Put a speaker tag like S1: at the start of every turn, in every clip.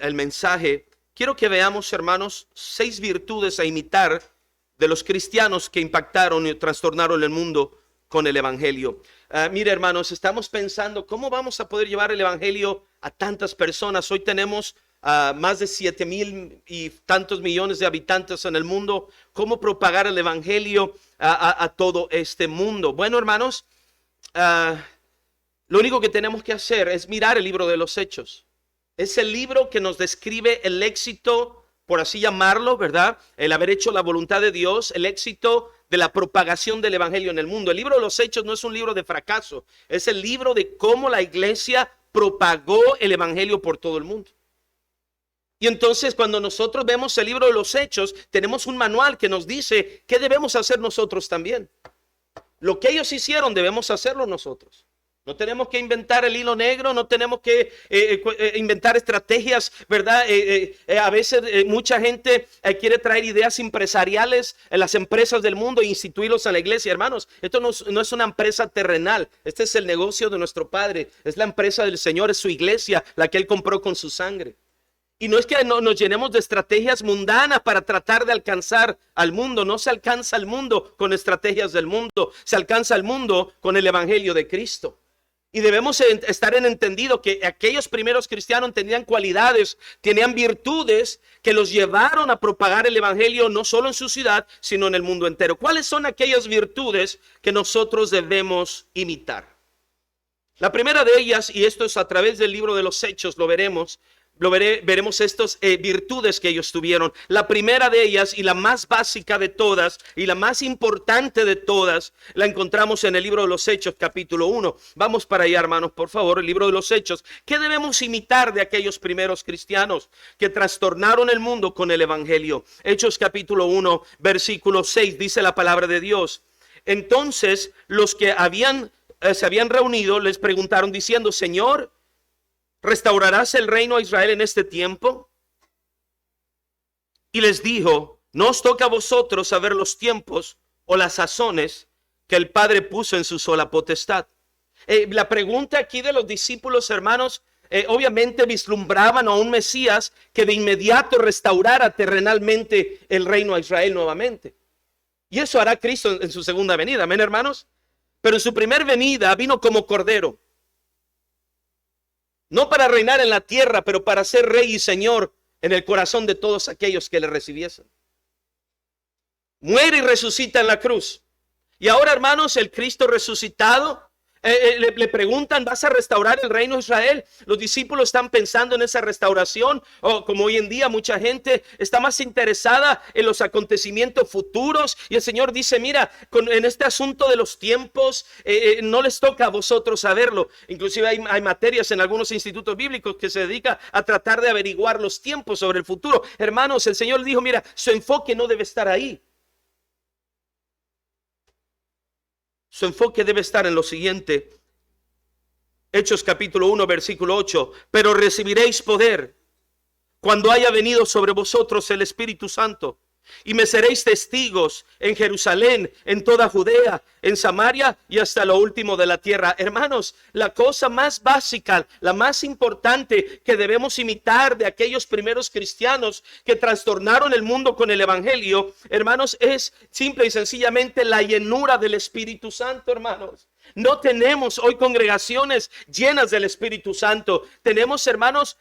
S1: el mensaje, quiero que veamos, hermanos, 6 virtudes a imitar de los cristianos que impactaron y trastornaron el mundo con el evangelio. Mire, hermanos, estamos pensando cómo vamos a poder llevar el evangelio a tantas personas. Hoy tenemos más de 7,000 y tantos millones de habitantes en el mundo. ¿Cómo propagar el evangelio a todo este mundo? Bueno, hermanos, lo único que tenemos que hacer es mirar el libro de los Hechos. Es el libro que nos describe el éxito, por así llamarlo, ¿verdad? El haber hecho la voluntad de Dios, el éxito de la propagación del evangelio en el mundo. El libro de los Hechos no es un libro de fracaso, es el libro de cómo la iglesia propagó el evangelio por todo el mundo. Y entonces cuando nosotros vemos el libro de los Hechos, tenemos un manual que nos dice qué debemos hacer nosotros también. Lo que ellos hicieron debemos hacerlo nosotros. No tenemos que inventar el hilo negro, no tenemos que inventar estrategias, ¿verdad? A veces mucha gente quiere traer ideas empresariales en las empresas del mundo e instituirlos en la iglesia. Hermanos, esto no es una empresa terrenal, este es el negocio de nuestro Padre, es la empresa del Señor, es su iglesia, la que Él compró con su sangre. Y no es que nos llenemos de estrategias mundanas para tratar de alcanzar al mundo. No se alcanza al mundo con estrategias del mundo, se alcanza al mundo con el evangelio de Cristo. Y debemos estar en entendido que aquellos primeros cristianos tenían cualidades, tenían virtudes que los llevaron a propagar el evangelio no solo en su ciudad, sino en el mundo entero. ¿Cuáles son aquellas virtudes que nosotros debemos imitar? La primera de ellas, y esto es a través del libro de los Hechos, veremos estas virtudes que ellos tuvieron. La primera de ellas y la más básica de todas y la más importante de todas la encontramos en el libro de los Hechos capítulo 1. Vamos para allá, hermanos, por favor, el libro de los Hechos. ¿Qué debemos imitar de aquellos primeros cristianos que trastornaron el mundo con el evangelio? Hechos capítulo 1 versículo 6 dice la palabra de Dios. Entonces los que se habían reunido les preguntaron diciendo: Señor, ¿restaurarás el reino a Israel en este tiempo? Y les dijo: no os toca a vosotros saber los tiempos o las sazones que el Padre puso en su sola potestad. La pregunta aquí de los discípulos, hermanos, obviamente vislumbraban a un Mesías que de inmediato restaurara terrenalmente el reino a Israel nuevamente. Y eso hará Cristo en su segunda venida, amén, hermanos. Pero en su primer venida vino como cordero. No para reinar en la tierra, pero para ser rey y señor en el corazón de todos aquellos que le recibiesen. Muere y resucita en la cruz. Y ahora, hermanos, el Cristo resucitado, le preguntan: ¿vas a restaurar el reino de Israel? Los discípulos están pensando en esa restauración, o como hoy en día mucha gente está más interesada en los acontecimientos futuros. Y el Señor dice: mira, en este asunto de los tiempos no les toca a vosotros saberlo. Inclusive hay materias en algunos institutos bíblicos que se dedican a tratar de averiguar los tiempos sobre el futuro. Hermanos, el Señor dijo: mira, su enfoque no debe estar ahí. Su enfoque debe estar en lo siguiente. Hechos capítulo 1 versículo 8. Pero recibiréis poder cuando haya venido sobre vosotros el Espíritu Santo. Y me seréis testigos en Jerusalén, en toda Judea, en Samaria y hasta lo último de la tierra. Hermanos, la cosa más básica, la más importante que debemos imitar de aquellos primeros cristianos que trastornaron el mundo con el evangelio, hermanos, es simple y sencillamente la llenura del Espíritu Santo, hermanos. No tenemos hoy congregaciones llenas del Espíritu Santo. Tenemos, hermanos,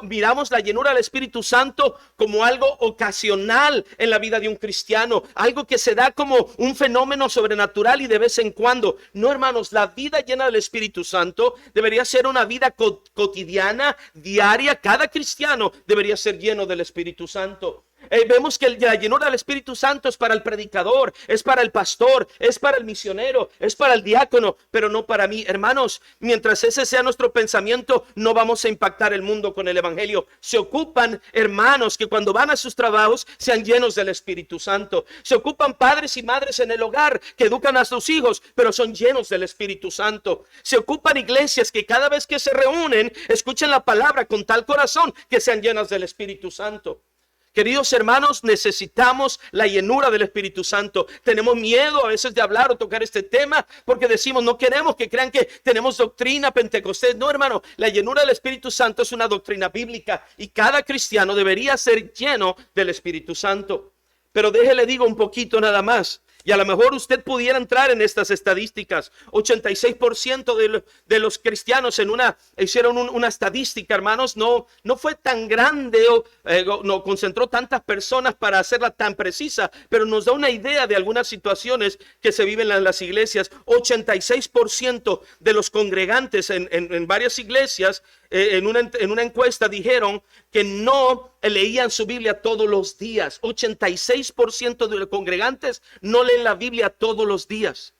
S1: miramos la llenura del Espíritu Santo como algo ocasional en la vida de un cristiano, algo que se da como un fenómeno sobrenatural y de vez en cuando. No, hermanos, la vida llena del Espíritu Santo debería ser una vida cotidiana, diaria. Cada cristiano debería ser lleno del Espíritu Santo. Vemos que la llenura del Espíritu Santo es para el predicador, es para el pastor, es para el misionero, es para el diácono, pero no para mí. Hermanos, mientras ese sea nuestro pensamiento, no vamos a impactar el mundo con el evangelio. Se ocupan hermanos que cuando van a sus trabajos sean llenos del Espíritu Santo. Se ocupan padres y madres en el hogar que educan a sus hijos, pero son llenos del Espíritu Santo. Se ocupan iglesias que cada vez que se reúnen escuchen la palabra con tal corazón que sean llenas del Espíritu Santo. Queridos hermanos, necesitamos la llenura del Espíritu Santo. Tenemos miedo a veces de hablar o tocar este tema porque decimos, no queremos que crean que tenemos doctrina pentecostés. No, hermano, la llenura del Espíritu Santo es una doctrina bíblica y cada cristiano debería ser lleno del Espíritu Santo. Pero déjele digo un poquito nada más. Y a lo mejor usted pudiera entrar en estas estadísticas. 86% de los cristianos hicieron una estadística, hermanos. No fue tan grande o no concentró tantas personas para hacerla tan precisa, pero nos da una idea de algunas situaciones que se viven en las iglesias. 86% de los congregantes en varias iglesias en una encuesta dijeron que no leían su Biblia todos los días. 86% de los congregantes no leen la Biblia todos los días.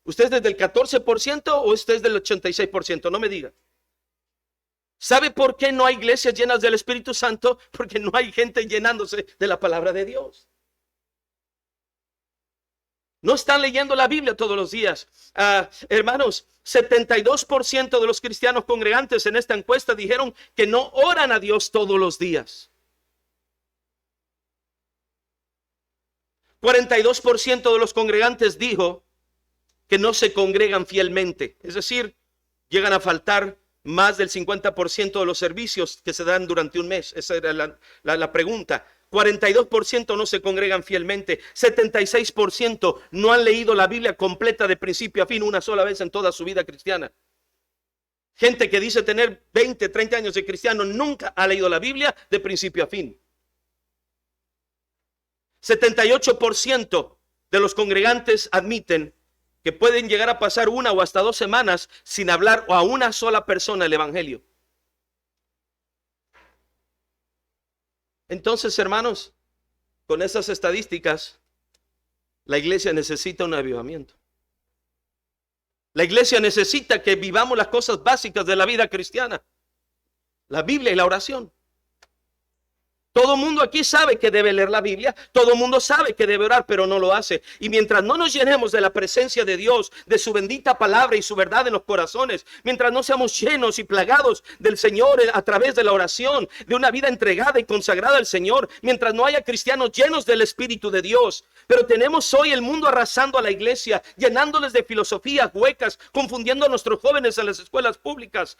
S1: ¿Usted es del 14% o usted es del 86%? No me diga. ¿Sabe por qué no hay iglesias llenas del Espíritu Santo? Porque no hay gente llenándose de la palabra de Dios. No están leyendo la Biblia todos los días. Hermanos, 72% de los cristianos congregantes en esta encuesta dijeron que no oran a Dios todos los días. 42% de los congregantes dijo que no se congregan fielmente. Es decir, llegan a faltar más del 50% de los servicios que se dan durante un mes. Esa era la pregunta. 42% no se congregan fielmente. 76% no han leído la Biblia completa de principio a fin una sola vez en toda su vida cristiana. Gente que dice tener 20, 30 años de cristiano nunca ha leído la Biblia de principio a fin. 78% de los congregantes admiten que pueden llegar a pasar 1 o hasta 2 semanas sin hablar a una sola persona el evangelio. Entonces, hermanos, con esas estadísticas, la iglesia necesita un avivamiento. La iglesia necesita que vivamos las cosas básicas de la vida cristiana: la Biblia y la oración. Todo el mundo aquí sabe que debe leer la Biblia, todo el mundo sabe que debe orar, pero no lo hace. Y mientras no nos llenemos de la presencia de Dios, de su bendita palabra y su verdad en los corazones, mientras no seamos llenos y plagados del Señor a través de la oración, de una vida entregada y consagrada al Señor, mientras no haya cristianos llenos del Espíritu de Dios. Pero tenemos hoy el mundo arrasando a la iglesia, llenándoles de filosofías huecas, confundiendo a nuestros jóvenes en las escuelas públicas,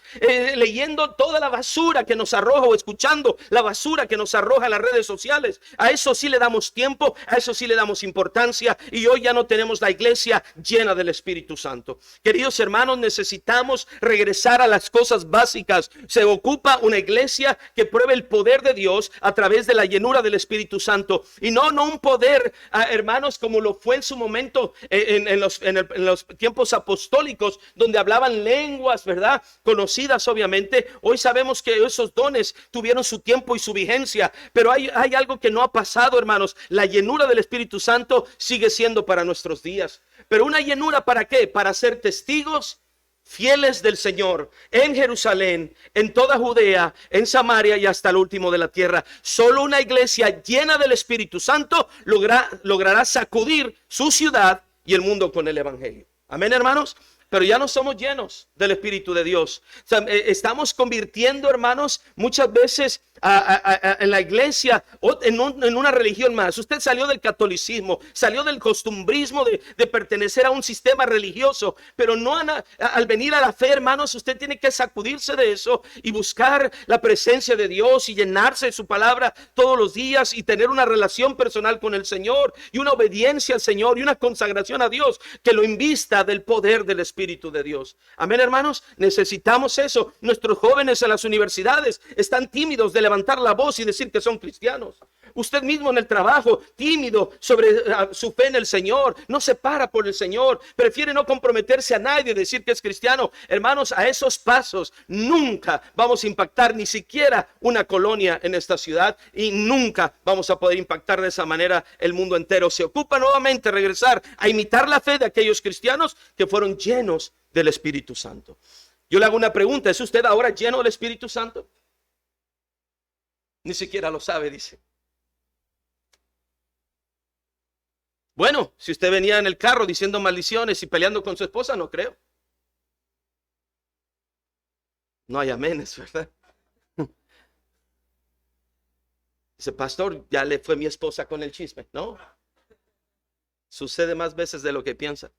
S1: leyendo toda la basura que nos arroja o escuchando la basura que nos arroja en las redes sociales. A eso sí le damos tiempo, a eso sí le damos importancia, y hoy ya no tenemos la iglesia llena del Espíritu Santo. Queridos hermanos, necesitamos regresar a las cosas básicas. Se ocupa una iglesia que pruebe el poder de Dios a través de la llenura del Espíritu Santo, y no un poder, hermanos, como lo fue en su momento en los tiempos apostólicos, donde hablaban lenguas, ¿verdad? Conocidas obviamente. Hoy sabemos que esos dones tuvieron su tiempo y su vigencia, pero hay algo que no ha pasado, hermanos. La llenura del Espíritu Santo sigue siendo para nuestros días. Pero una llenura, ¿para qué? Para ser testigos fieles del Señor en Jerusalén, en toda Judea, en Samaria y hasta el último de la tierra. Solo una iglesia llena del Espíritu Santo logrará sacudir su ciudad y el mundo con el evangelio. Amén, hermanos. Pero ya no somos llenos del Espíritu de Dios. Estamos convirtiendo, hermanos, muchas veces en la iglesia en una religión más. Usted salió del catolicismo, salió del costumbrismo de pertenecer a un sistema religioso, pero no al venir a la fe, hermanos, usted tiene que sacudirse de eso y buscar la presencia de Dios y llenarse de su palabra todos los días y tener una relación personal con el Señor y una obediencia al Señor y una consagración a Dios que lo invista del poder del Espíritu de Dios. Amén, hermanos. Necesitamos eso. Nuestros jóvenes en las universidades están tímidos de levantar la voz y decir que son cristianos. Usted mismo en el trabajo, tímido sobre su fe en el Señor, no se para por el Señor, prefiere no comprometerse a nadie, decir que es cristiano. Hermanos, a esos pasos nunca vamos a impactar ni siquiera una colonia en esta ciudad, y nunca vamos a poder impactar de esa manera el mundo entero. Se ocupa nuevamente regresar a imitar la fe de aquellos cristianos que fueron llenos del Espíritu Santo. Yo le hago una pregunta: ¿es usted ahora lleno del Espíritu Santo? Ni siquiera lo sabe, dice. Bueno, si usted venía en el carro diciendo maldiciones y peleando con su esposa, no creo. No hay aménes, ¿verdad? Dice, pastor, ya le fue mi esposa con el chisme. No, sucede más veces de lo que piensa.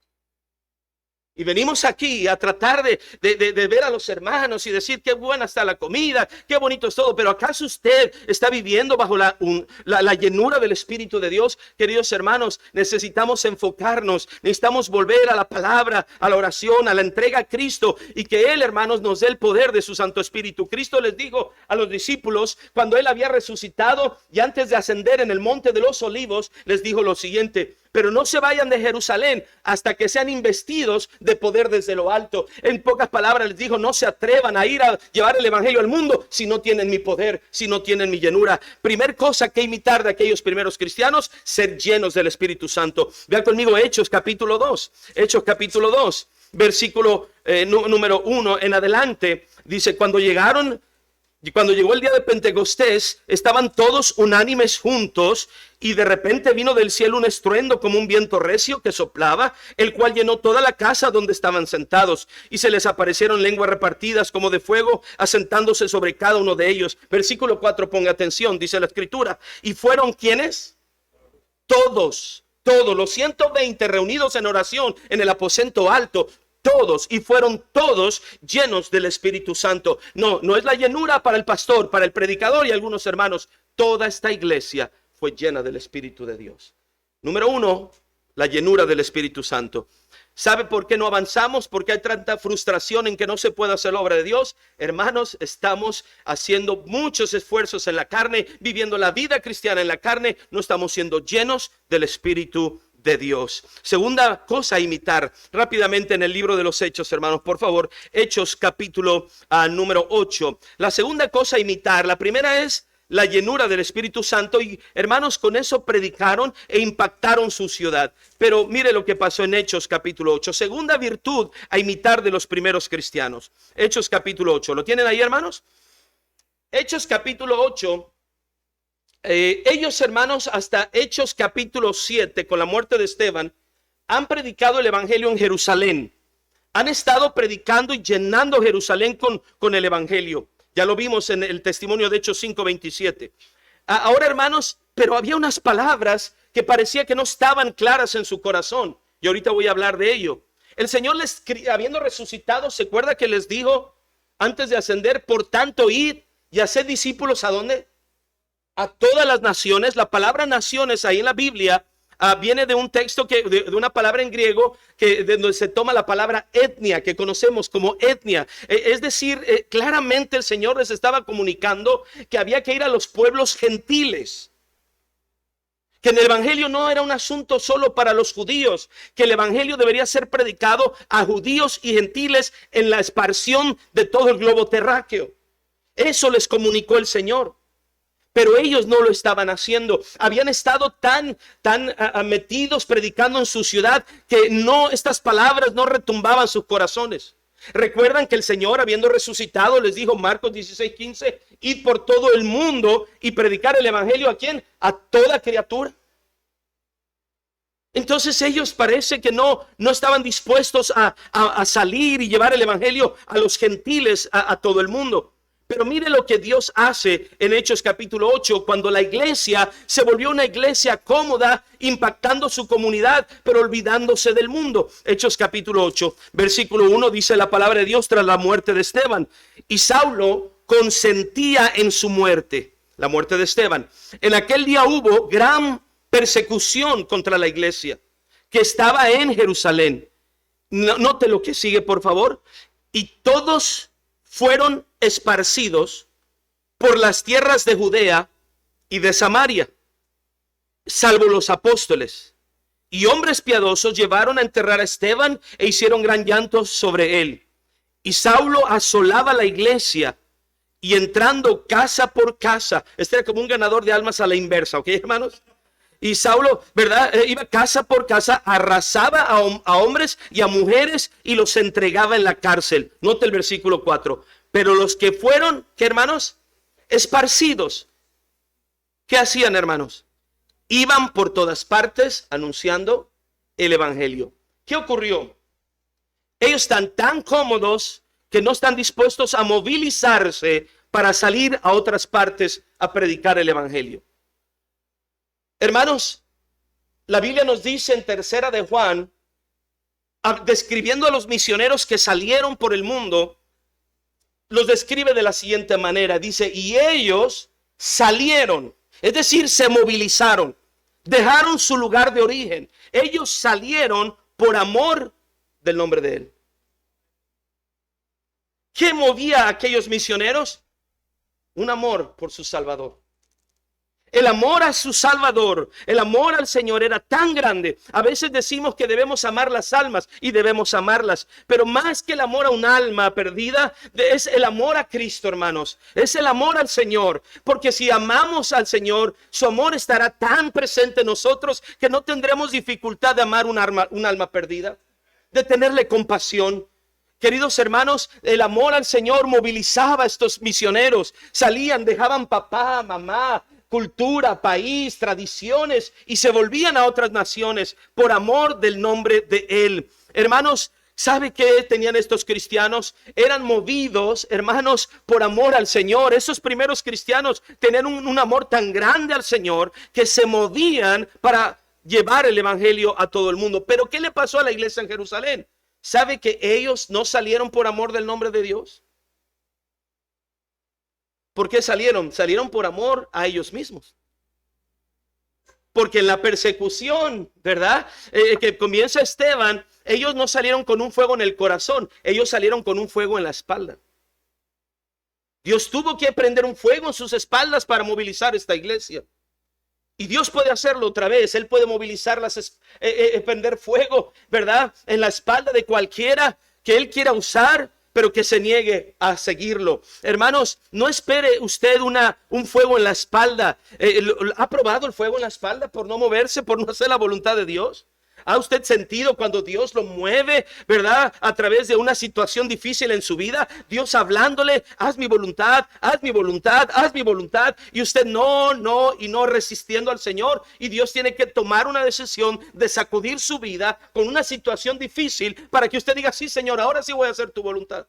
S1: Y venimos aquí a tratar de ver a los hermanos y decir qué buena está la comida, qué bonito es todo. Pero ¿acaso usted está viviendo bajo la llenura del Espíritu de Dios? Queridos hermanos, necesitamos enfocarnos, necesitamos volver a la palabra, a la oración, a la entrega a Cristo, y que Él, hermanos, nos dé el poder de su Santo Espíritu. Cristo les dijo a los discípulos cuando Él había resucitado y antes de ascender en el monte de los olivos, les dijo lo siguiente: pero no se vayan de Jerusalén hasta que sean investidos de poder desde lo alto. En pocas palabras les dijo, no se atrevan a ir a llevar el evangelio al mundo si no tienen mi poder, si no tienen mi llenura. Primer cosa que imitar de aquellos primeros cristianos, ser llenos del Espíritu Santo. Vean conmigo Hechos capítulo 2. Hechos capítulo 2, versículo número 1 en adelante. Dice, cuando llegó el día de Pentecostés, estaban todos unánimes juntos, y de repente vino del cielo un estruendo como un viento recio que soplaba, el cual llenó toda la casa donde estaban sentados, y se les aparecieron lenguas repartidas como de fuego, asentándose sobre cada uno de ellos. Versículo 4, ponga atención, dice la escritura, y fueron ¿quiénes? Todos los 120 reunidos en oración en el aposento alto. Todos, y fueron todos llenos del Espíritu Santo. No es la llenura para el pastor, para el predicador y algunos hermanos. Toda esta iglesia fue llena del Espíritu de Dios. Número 1, la llenura del Espíritu Santo. ¿Sabe por qué no avanzamos? ¿Por qué hay tanta frustración en que no se puede hacer la obra de Dios? Hermanos, estamos haciendo muchos esfuerzos en la carne, viviendo la vida cristiana en la carne. No estamos siendo llenos del Espíritu de Dios. Segunda cosa a imitar rápidamente en el libro de los Hechos, hermanos, por favor. Hechos capítulo número 8. La segunda cosa a imitar, la primera es la llenura del Espíritu Santo, y hermanos, con eso predicaron e impactaron su ciudad. Pero mire lo que pasó en Hechos capítulo 8. Segunda virtud a imitar de los primeros cristianos. Hechos capítulo 8. ¿Lo tienen ahí, hermanos? Hechos capítulo 8. Ellos, hermanos, hasta Hechos capítulo 7, con la muerte de Esteban, han predicado el evangelio en Jerusalén. Han estado predicando y llenando Jerusalén con el evangelio. Ya lo vimos en el testimonio de Hechos 5:27. Ahora, hermanos, pero había unas palabras que parecía que no estaban claras en su corazón. Y ahorita voy a hablar de ello. El Señor les, habiendo resucitado, ¿se acuerda que les dijo antes de ascender? Por tanto, id y haced discípulos, ¿a dónde? A todas las naciones. La palabra naciones ahí en la Biblia viene de un texto de una palabra en griego de donde se toma la palabra etnia, que conocemos como etnia. Es decir, claramente el Señor les estaba comunicando que había que ir a los pueblos gentiles, que en el evangelio no era un asunto solo para los judíos, que el evangelio debería ser predicado a judíos y gentiles en la esparción de todo el globo terráqueo. Eso les comunicó el Señor. Pero ellos no lo estaban haciendo. Habían estado tan metidos predicando en su ciudad que estas palabras no retumbaban sus corazones. Recuerdan que el Señor, habiendo resucitado, les dijo, Marcos 16:15, id por todo el mundo y predicar el evangelio, ¿a quién? A toda criatura. Entonces ellos parece que no estaban dispuestos a salir y llevar el evangelio a los gentiles, a todo el mundo. Pero mire lo que Dios hace en Hechos capítulo 8, cuando la iglesia se volvió una iglesia cómoda, impactando su comunidad, pero olvidándose del mundo. Hechos capítulo 8, versículo 1, dice la palabra de Dios tras la muerte de Esteban. Y Saulo consentía en su muerte, la muerte de Esteban. En aquel día hubo gran persecución contra la iglesia que estaba en Jerusalén. Note lo que sigue, por favor. Y todos fueron esparcidos por las tierras de Judea y de Samaria, salvo los apóstoles. Y hombres piadosos llevaron a enterrar a Esteban e hicieron gran llanto sobre él. Y Saulo asolaba la iglesia y entrando casa por casa, este era como un ganador de almas a la inversa, ¿ok, hermanos? Y Saulo, ¿verdad? Iba casa por casa, arrasaba a hombres y a mujeres y los entregaba en la cárcel. Note el versículo 4. Pero los que fueron, ¿qué, hermanos? Esparcidos. ¿Qué hacían, hermanos? Iban por todas partes anunciando el evangelio. ¿Qué ocurrió? Ellos están tan cómodos que no están dispuestos a movilizarse para salir a otras partes a predicar el evangelio. Hermanos, la Biblia nos dice en tercera de Juan, describiendo a los misioneros que salieron por el mundo, los describe de la siguiente manera. Dice, y ellos salieron, es decir, se movilizaron, dejaron su lugar de origen. Ellos salieron por amor del nombre de Él. ¿Qué movía a aquellos misioneros? Un amor por su Salvador. El amor a su Salvador, el amor al Señor era tan grande. A veces decimos que debemos amar las almas y debemos amarlas, pero más que el amor a un alma perdida, es el amor a Cristo, hermanos. Es el amor al Señor, porque si amamos al Señor, su amor estará tan presente en nosotros que no tendremos dificultad de amar un alma perdida, de tenerle compasión. Queridos hermanos, el amor al Señor movilizaba a estos misioneros. Salían, dejaban papá, mamá, cultura, país, tradiciones y se volvían a otras naciones por amor del nombre de Él. Hermanos, ¿sabe qué tenían estos cristianos? Eran movidos, hermanos, por amor al Señor. Esos primeros cristianos tenían un amor tan grande al Señor que se movían para llevar el evangelio a todo el mundo. Pero ¿qué le pasó a la iglesia en Jerusalén? ¿Sabe que ellos no salieron por amor del nombre de Dios? ¿Por qué salieron? Salieron por amor a ellos mismos. Porque en la persecución, ¿verdad? Que comienza Esteban, ellos no salieron con un fuego en el corazón, ellos salieron con un fuego en la espalda. Dios tuvo que prender un fuego en sus espaldas para movilizar esta iglesia. Y Dios puede hacerlo otra vez. Él puede movilizarlas, prender fuego, ¿verdad? En la espalda de cualquiera que Él quiera usar, pero que se niegue a seguirlo. Hermanos, no espere usted un fuego en la espalda. ¿Ha probado el fuego en la espalda por no moverse, por no hacer la voluntad de Dios? ¿Ha usted sentido cuando Dios lo mueve, verdad? A través de una situación difícil en su vida, Dios hablándole, haz mi voluntad, haz mi voluntad, haz mi voluntad. Y usted no resistiendo al Señor. Y Dios tiene que tomar una decisión de sacudir su vida con una situación difícil para que usted diga, sí, Señor, ahora sí voy a hacer tu voluntad.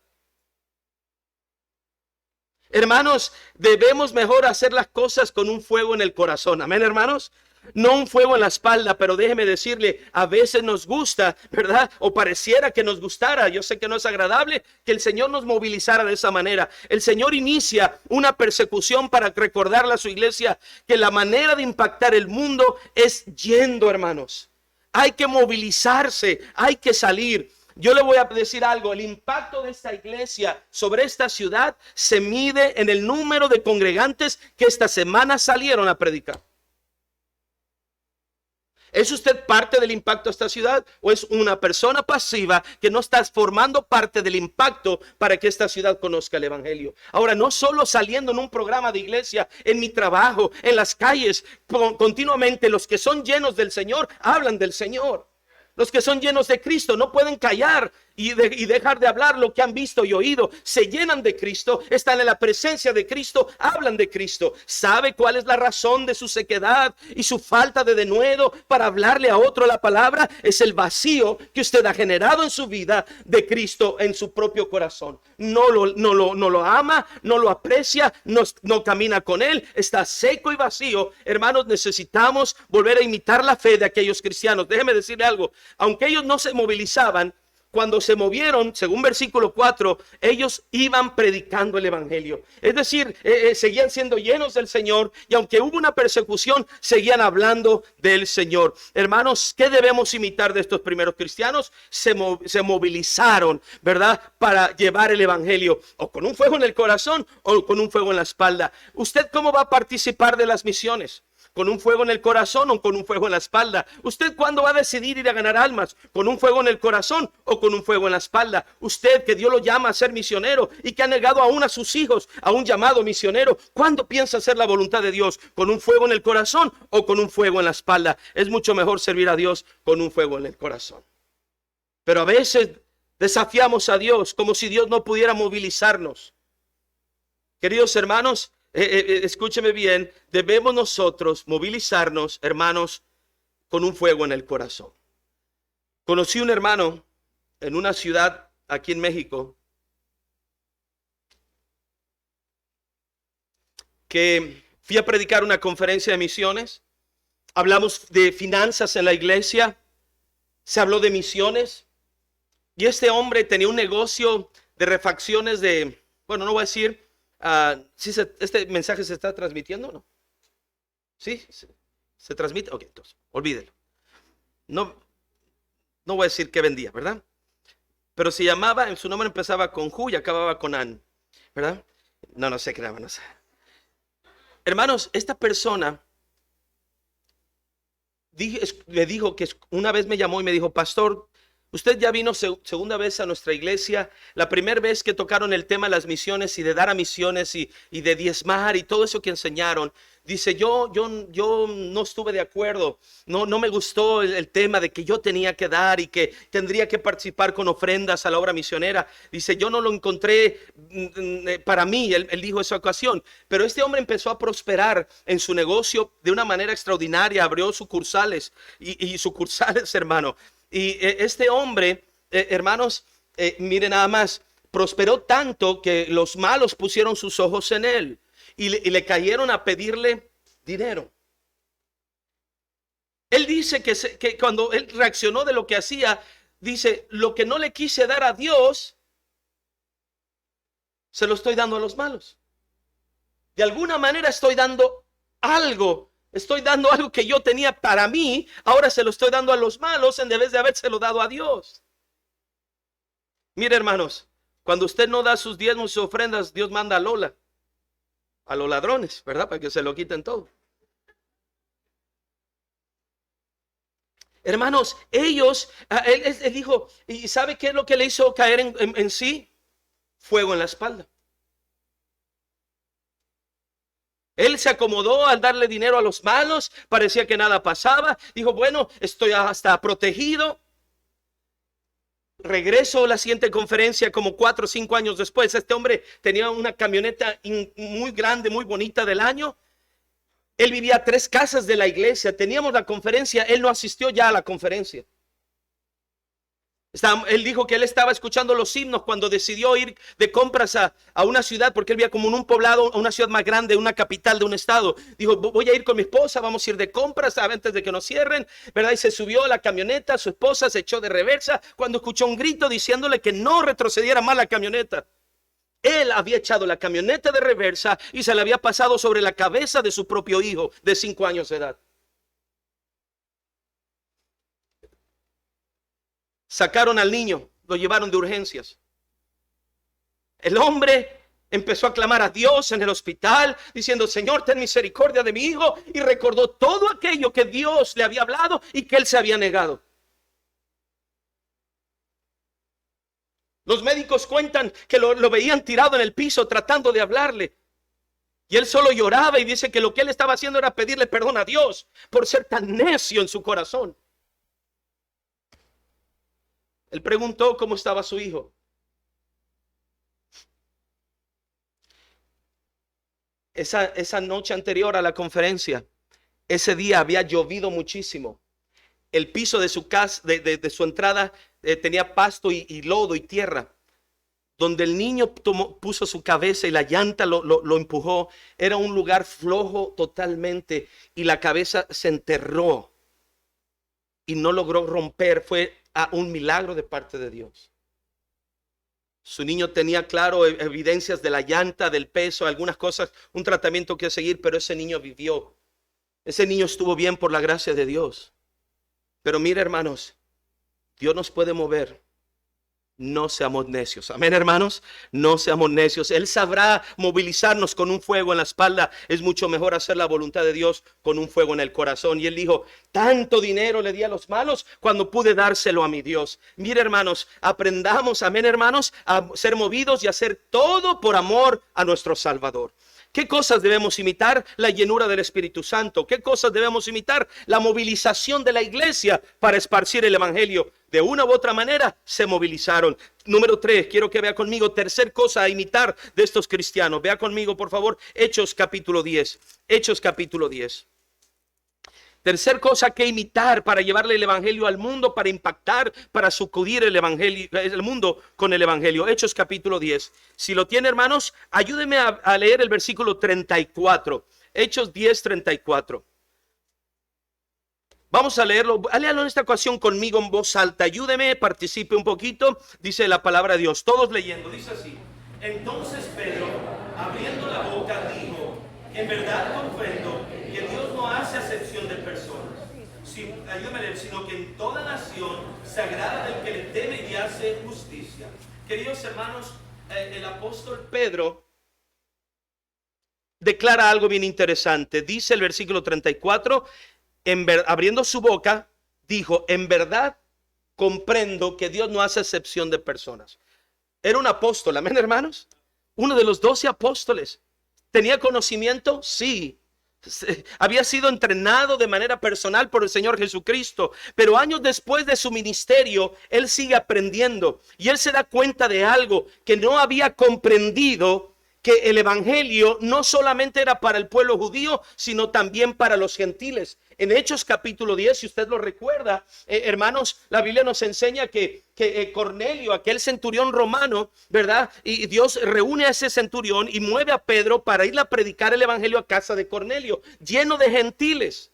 S1: Hermanos, debemos mejor hacer las cosas con un fuego en el corazón. Amén, hermanos. No un fuego en la espalda, pero déjeme decirle, a veces nos gusta, ¿verdad? O pareciera que nos gustara. Yo sé que no es agradable que el Señor nos movilizara de esa manera. El Señor inicia una persecución para recordarle a su iglesia que la manera de impactar el mundo es yendo, hermanos. Hay que movilizarse, hay que salir. Yo le voy a decir algo, el impacto de esta iglesia sobre esta ciudad se mide en el número de congregantes que esta semana salieron a predicar. ¿Es usted parte del impacto de esta ciudad o es una persona pasiva que no está formando parte del impacto para que esta ciudad conozca el evangelio? Ahora, no solo saliendo en un programa de iglesia, en mi trabajo, en las calles, continuamente los que son llenos del Señor hablan del Señor. Los que son llenos de Cristo no pueden callar y dejar de hablar lo que han visto y oído. Se llenan de Cristo, están en la presencia de Cristo, hablan de Cristo. ¿Sabe cuál es la razón de su sequedad y su falta de denuedo para hablarle a otro la palabra? Es el vacío que usted ha generado en su vida de Cristo en su propio corazón. No lo ama, no lo aprecia, no camina con Él, está seco y vacío. Hermanos, necesitamos volver a imitar la fe de aquellos cristianos. Déjeme decirle algo. Aunque ellos no se movilizaban, cuando se movieron, según versículo 4, ellos iban predicando el evangelio. Es decir, seguían siendo llenos del Señor y aunque hubo una persecución, seguían hablando del Señor. Hermanos, ¿qué debemos imitar de estos primeros cristianos? Se movilizaron, ¿verdad? Para llevar el evangelio, o con un fuego en el corazón o con un fuego en la espalda. ¿Usted cómo va a participar de las misiones? ¿Con un fuego en el corazón o con un fuego en la espalda? ¿Usted cuándo va a decidir ir a ganar almas? ¿Con un fuego en el corazón o con un fuego en la espalda? Usted que Dios lo llama a ser misionero y que ha negado aún a sus hijos a un llamado misionero, ¿cuándo piensa hacer la voluntad de Dios? ¿Con un fuego en el corazón o con un fuego en la espalda? Es mucho mejor servir a Dios con un fuego en el corazón. Pero a veces desafiamos a Dios como si Dios no pudiera movilizarnos. Queridos hermanos, escúcheme bien, debemos nosotros movilizarnos, hermanos, con un fuego en el corazón. Conocí un hermano en una ciudad aquí en México que fui a predicar una conferencia de misiones. Hablamos de finanzas en la iglesia. Se habló de misiones. Y este hombre tenía un negocio de refacciones de, bueno, no voy a decir, si este mensaje se está transmitiendo o no. ¿Sí? ¿Se transmite? Ok, entonces, olvídelo. No voy a decir qué vendía, ¿verdad? Pero se llamaba, su nombre empezaba con Ju y acababa con An, ¿verdad? No sé qué era, no sé. Hermanos, esta persona le dijo que una vez me llamó y me dijo, pastor, usted ya vino segunda vez a nuestra iglesia. La primera vez que tocaron el tema de las misiones y de dar a misiones y de diezmar y todo eso que enseñaron. Dice, yo no estuve de acuerdo. No me gustó el tema de que yo tenía que dar y que tendría que participar con ofrendas a la obra misionera. Dice, yo no lo encontré para mí. Él dijo esa ocasión. Pero este hombre empezó a prosperar en su negocio de una manera extraordinaria. Abrió sucursales y sucursales, hermano. Y este hombre, hermanos, miren nada más, prosperó tanto que los malos pusieron sus ojos en él y le cayeron a pedirle dinero. Él dice que cuando él reaccionó de lo que hacía, dice, lo que no le quise dar a Dios, se lo estoy dando a los malos. De alguna manera estoy dando algo que yo tenía para mí, ahora se lo estoy dando a los malos en vez de habérselo dado a Dios. Mire, hermanos, cuando usted no da sus diezmos y sus ofrendas, Dios manda a Lola, a los ladrones, ¿verdad? Para que se lo quiten todo. Hermanos, él dijo, ¿y sabe qué es lo que le hizo caer en sí? Fuego en la espalda. Él se acomodó al darle dinero a los malos, parecía que nada pasaba. Dijo, bueno, estoy hasta protegido. Regreso a la siguiente conferencia como 4 o 5 años después. Este hombre tenía una camioneta muy grande, muy bonita del año. Él vivía a 3 casas de la iglesia. Teníamos la conferencia, él no asistió ya a la conferencia. Él dijo que él estaba escuchando los himnos cuando decidió ir de compras a una ciudad, porque él vivía como en un poblado, a una ciudad más grande, una capital de un estado. Dijo, voy a ir con mi esposa, vamos a ir de compras antes de que nos cierren, ¿verdad? Y se subió a la camioneta, su esposa se echó de reversa cuando escuchó un grito diciéndole que no retrocediera más la camioneta. Él había echado la camioneta de reversa y se la había pasado sobre la cabeza de su propio hijo de 5 años de edad. Sacaron al niño, lo llevaron de urgencias. El hombre empezó a clamar a Dios en el hospital, diciendo, Señor, ten misericordia de mi hijo. Y recordó todo aquello que Dios le había hablado y que él se había negado. Los médicos cuentan que lo veían tirado en el piso tratando de hablarle. Y él solo lloraba y dice que lo que él estaba haciendo era pedirle perdón a Dios por ser tan necio en su corazón. Él preguntó cómo estaba su hijo. Esa noche anterior a la conferencia, ese día había llovido muchísimo. El piso de su casa, de su entrada, tenía pasto y lodo y tierra. Donde el niño puso su cabeza y la llanta lo empujó, era un lugar flojo totalmente y la cabeza se enterró y no logró romper. Fue un milagro de parte de Dios. Su niño tenía, claro, evidencias de la llanta, del peso, algunas cosas, un tratamiento que seguir, pero ese niño vivió. Ese niño estuvo bien por la gracia de Dios. Pero mire, hermanos, Dios nos puede mover. No seamos necios. Amén, hermanos. No seamos necios. Él sabrá movilizarnos con un fuego en la espalda. Es mucho mejor hacer la voluntad de Dios con un fuego en el corazón. Y él dijo, tanto dinero le di a los malos cuando pude dárselo a mi Dios. Mire, hermanos, aprendamos, amén, hermanos, a ser movidos y hacer todo por amor a nuestro Salvador. ¿Qué cosas debemos imitar? La llenura del Espíritu Santo. ¿Qué cosas debemos imitar? La movilización de la iglesia para esparcir el evangelio. De una u otra manera se movilizaron. Número 3, quiero que vea conmigo, tercer cosa a imitar de estos cristianos. Vea conmigo, por favor, Hechos capítulo 10. Hechos capítulo 10. Tercer cosa que imitar para llevarle el evangelio al mundo, para impactar, para sacudir el evangelio, el mundo con el evangelio. Hechos capítulo 10. Si lo tiene, hermanos, ayúdenme a leer el versículo 34. Hechos 10, 34. Vamos a leerlo. Léalo en esta ocasión conmigo en voz alta. Ayúdeme, participe un poquito. Dice la palabra de Dios. Todos leyendo. Dice así. Entonces Pedro, abriendo la boca, dijo: en verdad comprendo que Dios no hace acepción de personas. Ayúdame a leer, sino que en toda nación se agrada del que le teme y hace justicia. Queridos hermanos, el apóstol Pedro declara algo bien interesante. Dice el versículo 34, abriendo su boca, dijo: en verdad comprendo que Dios no hace excepción de personas. Era un apóstol, amén, hermanos. Uno de los 12 apóstoles. ¿Tenía conocimiento? Sí. Había sido entrenado de manera personal por el Señor Jesucristo, pero años después de su ministerio, él sigue aprendiendo y él se da cuenta de algo, que no había comprendido, que el evangelio no solamente era para el pueblo judío, sino también para los gentiles. En Hechos capítulo 10, si usted lo recuerda, hermanos, la Biblia nos enseña que Cornelio, aquel centurión romano, ¿verdad? Y Dios reúne a ese centurión y mueve a Pedro para ir a predicar el evangelio a casa de Cornelio, lleno de gentiles.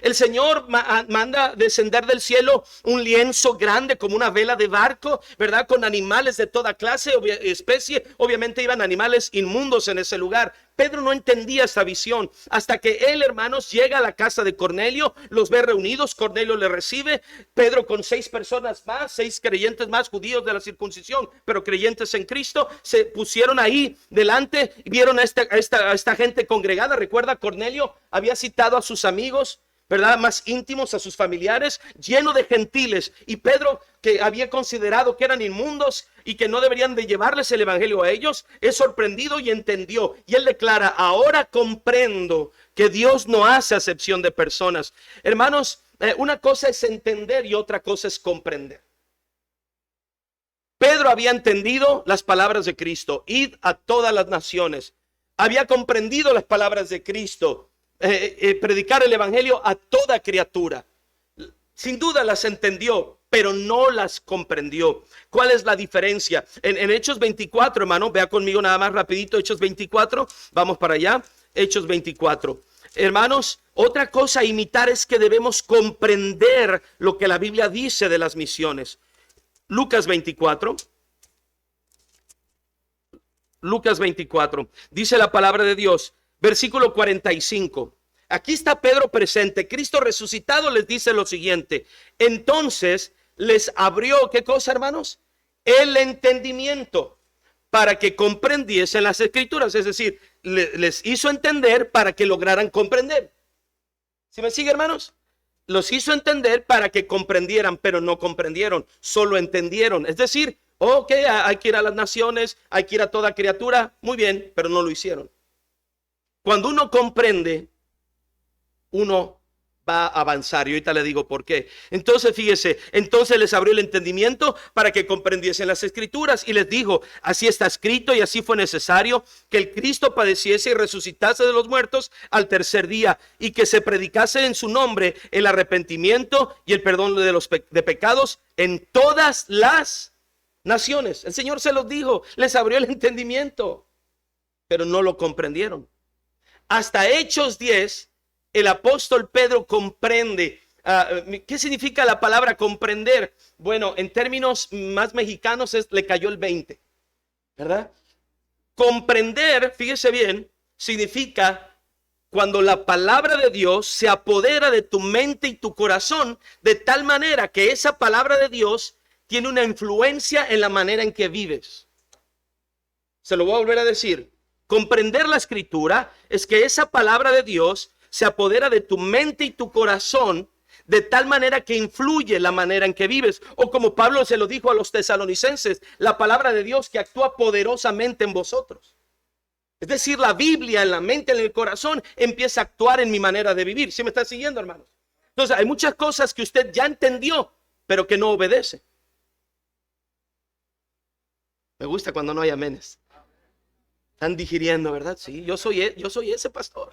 S1: El Señor manda descender del cielo un lienzo grande como una vela de barco, ¿verdad? Con animales de toda clase, especie. Obviamente iban animales inmundos en ese lugar. Pedro no entendía esta visión hasta que él, hermanos, llega a la casa de Cornelio, los ve reunidos, Cornelio le recibe. Pedro con 6 personas más, 6 creyentes más, judíos de la circuncisión, pero creyentes en Cristo, se pusieron ahí delante, vieron a esta gente congregada. Recuerda, Cornelio había citado a sus amigos, ¿verdad?, más íntimos, a sus familiares, lleno de gentiles. Y Pedro, que había considerado que eran inmundos y que no deberían de llevarles el evangelio a ellos, es sorprendido y entendió. Y él declara: ahora comprendo que Dios no hace acepción de personas. Hermanos, una cosa es entender y otra cosa es comprender. Pedro había entendido las palabras de Cristo: id a todas las naciones. Había comprendido las palabras de Cristo: predicar el evangelio a toda criatura. Sin duda las entendió, pero no las comprendió. ¿Cuál es la diferencia? En Hechos 24, hermano, vea conmigo nada más rapidito, Hechos 24, vamos para allá, Hechos 24. Hermanos, otra cosa a imitar es que debemos comprender lo que la Biblia dice de las misiones. Lucas 24. Lucas 24, dice la palabra de Dios, versículo 45. Aquí está Pedro presente. Cristo resucitado les dice lo siguiente: entonces les abrió, ¿qué cosa, hermanos? El entendimiento para que comprendiesen las escrituras. Es decir, les hizo entender para que lograran comprender. ¿Sí me sigue, hermanos? Los hizo entender para que comprendieran, pero no comprendieron, solo entendieron. Es decir, ok, hay que ir a las naciones, hay que ir a toda criatura, muy bien, pero no lo hicieron. Cuando uno comprende, uno va a avanzar, y ahorita le digo por qué. Entonces fíjese, entonces les abrió el entendimiento para que comprendiesen las escrituras y les dijo: así está escrito y así fue necesario que el Cristo padeciese y resucitase de los muertos al tercer día, y que se predicase en su nombre el arrepentimiento y el perdón de pecados en todas las naciones. El Señor se los dijo, les abrió el entendimiento, pero no lo comprendieron. Hasta Hechos 10, el apóstol Pedro comprende. ¿Qué significa la palabra comprender? Bueno, en términos más mexicanos le cayó el 20, ¿verdad? Comprender, fíjese bien, significa cuando la palabra de Dios se apodera de tu mente y tu corazón, de tal manera que esa palabra de Dios tiene una influencia en la manera en que vives. Se lo voy a volver a decir. Comprender la escritura es que esa palabra de Dios se apodera de tu mente y tu corazón de tal manera que influye la manera en que vives. O como Pablo se lo dijo a los tesalonicenses, la palabra de Dios que actúa poderosamente en vosotros. Es decir, la Biblia en la mente, en el corazón, empieza a actuar en mi manera de vivir. ¿Sí me está siguiendo, hermanos? Entonces hay muchas cosas que usted ya entendió, pero que no obedece. Me gusta cuando no hay amenes. Están digiriendo, ¿verdad? Sí, yo soy ese pastor.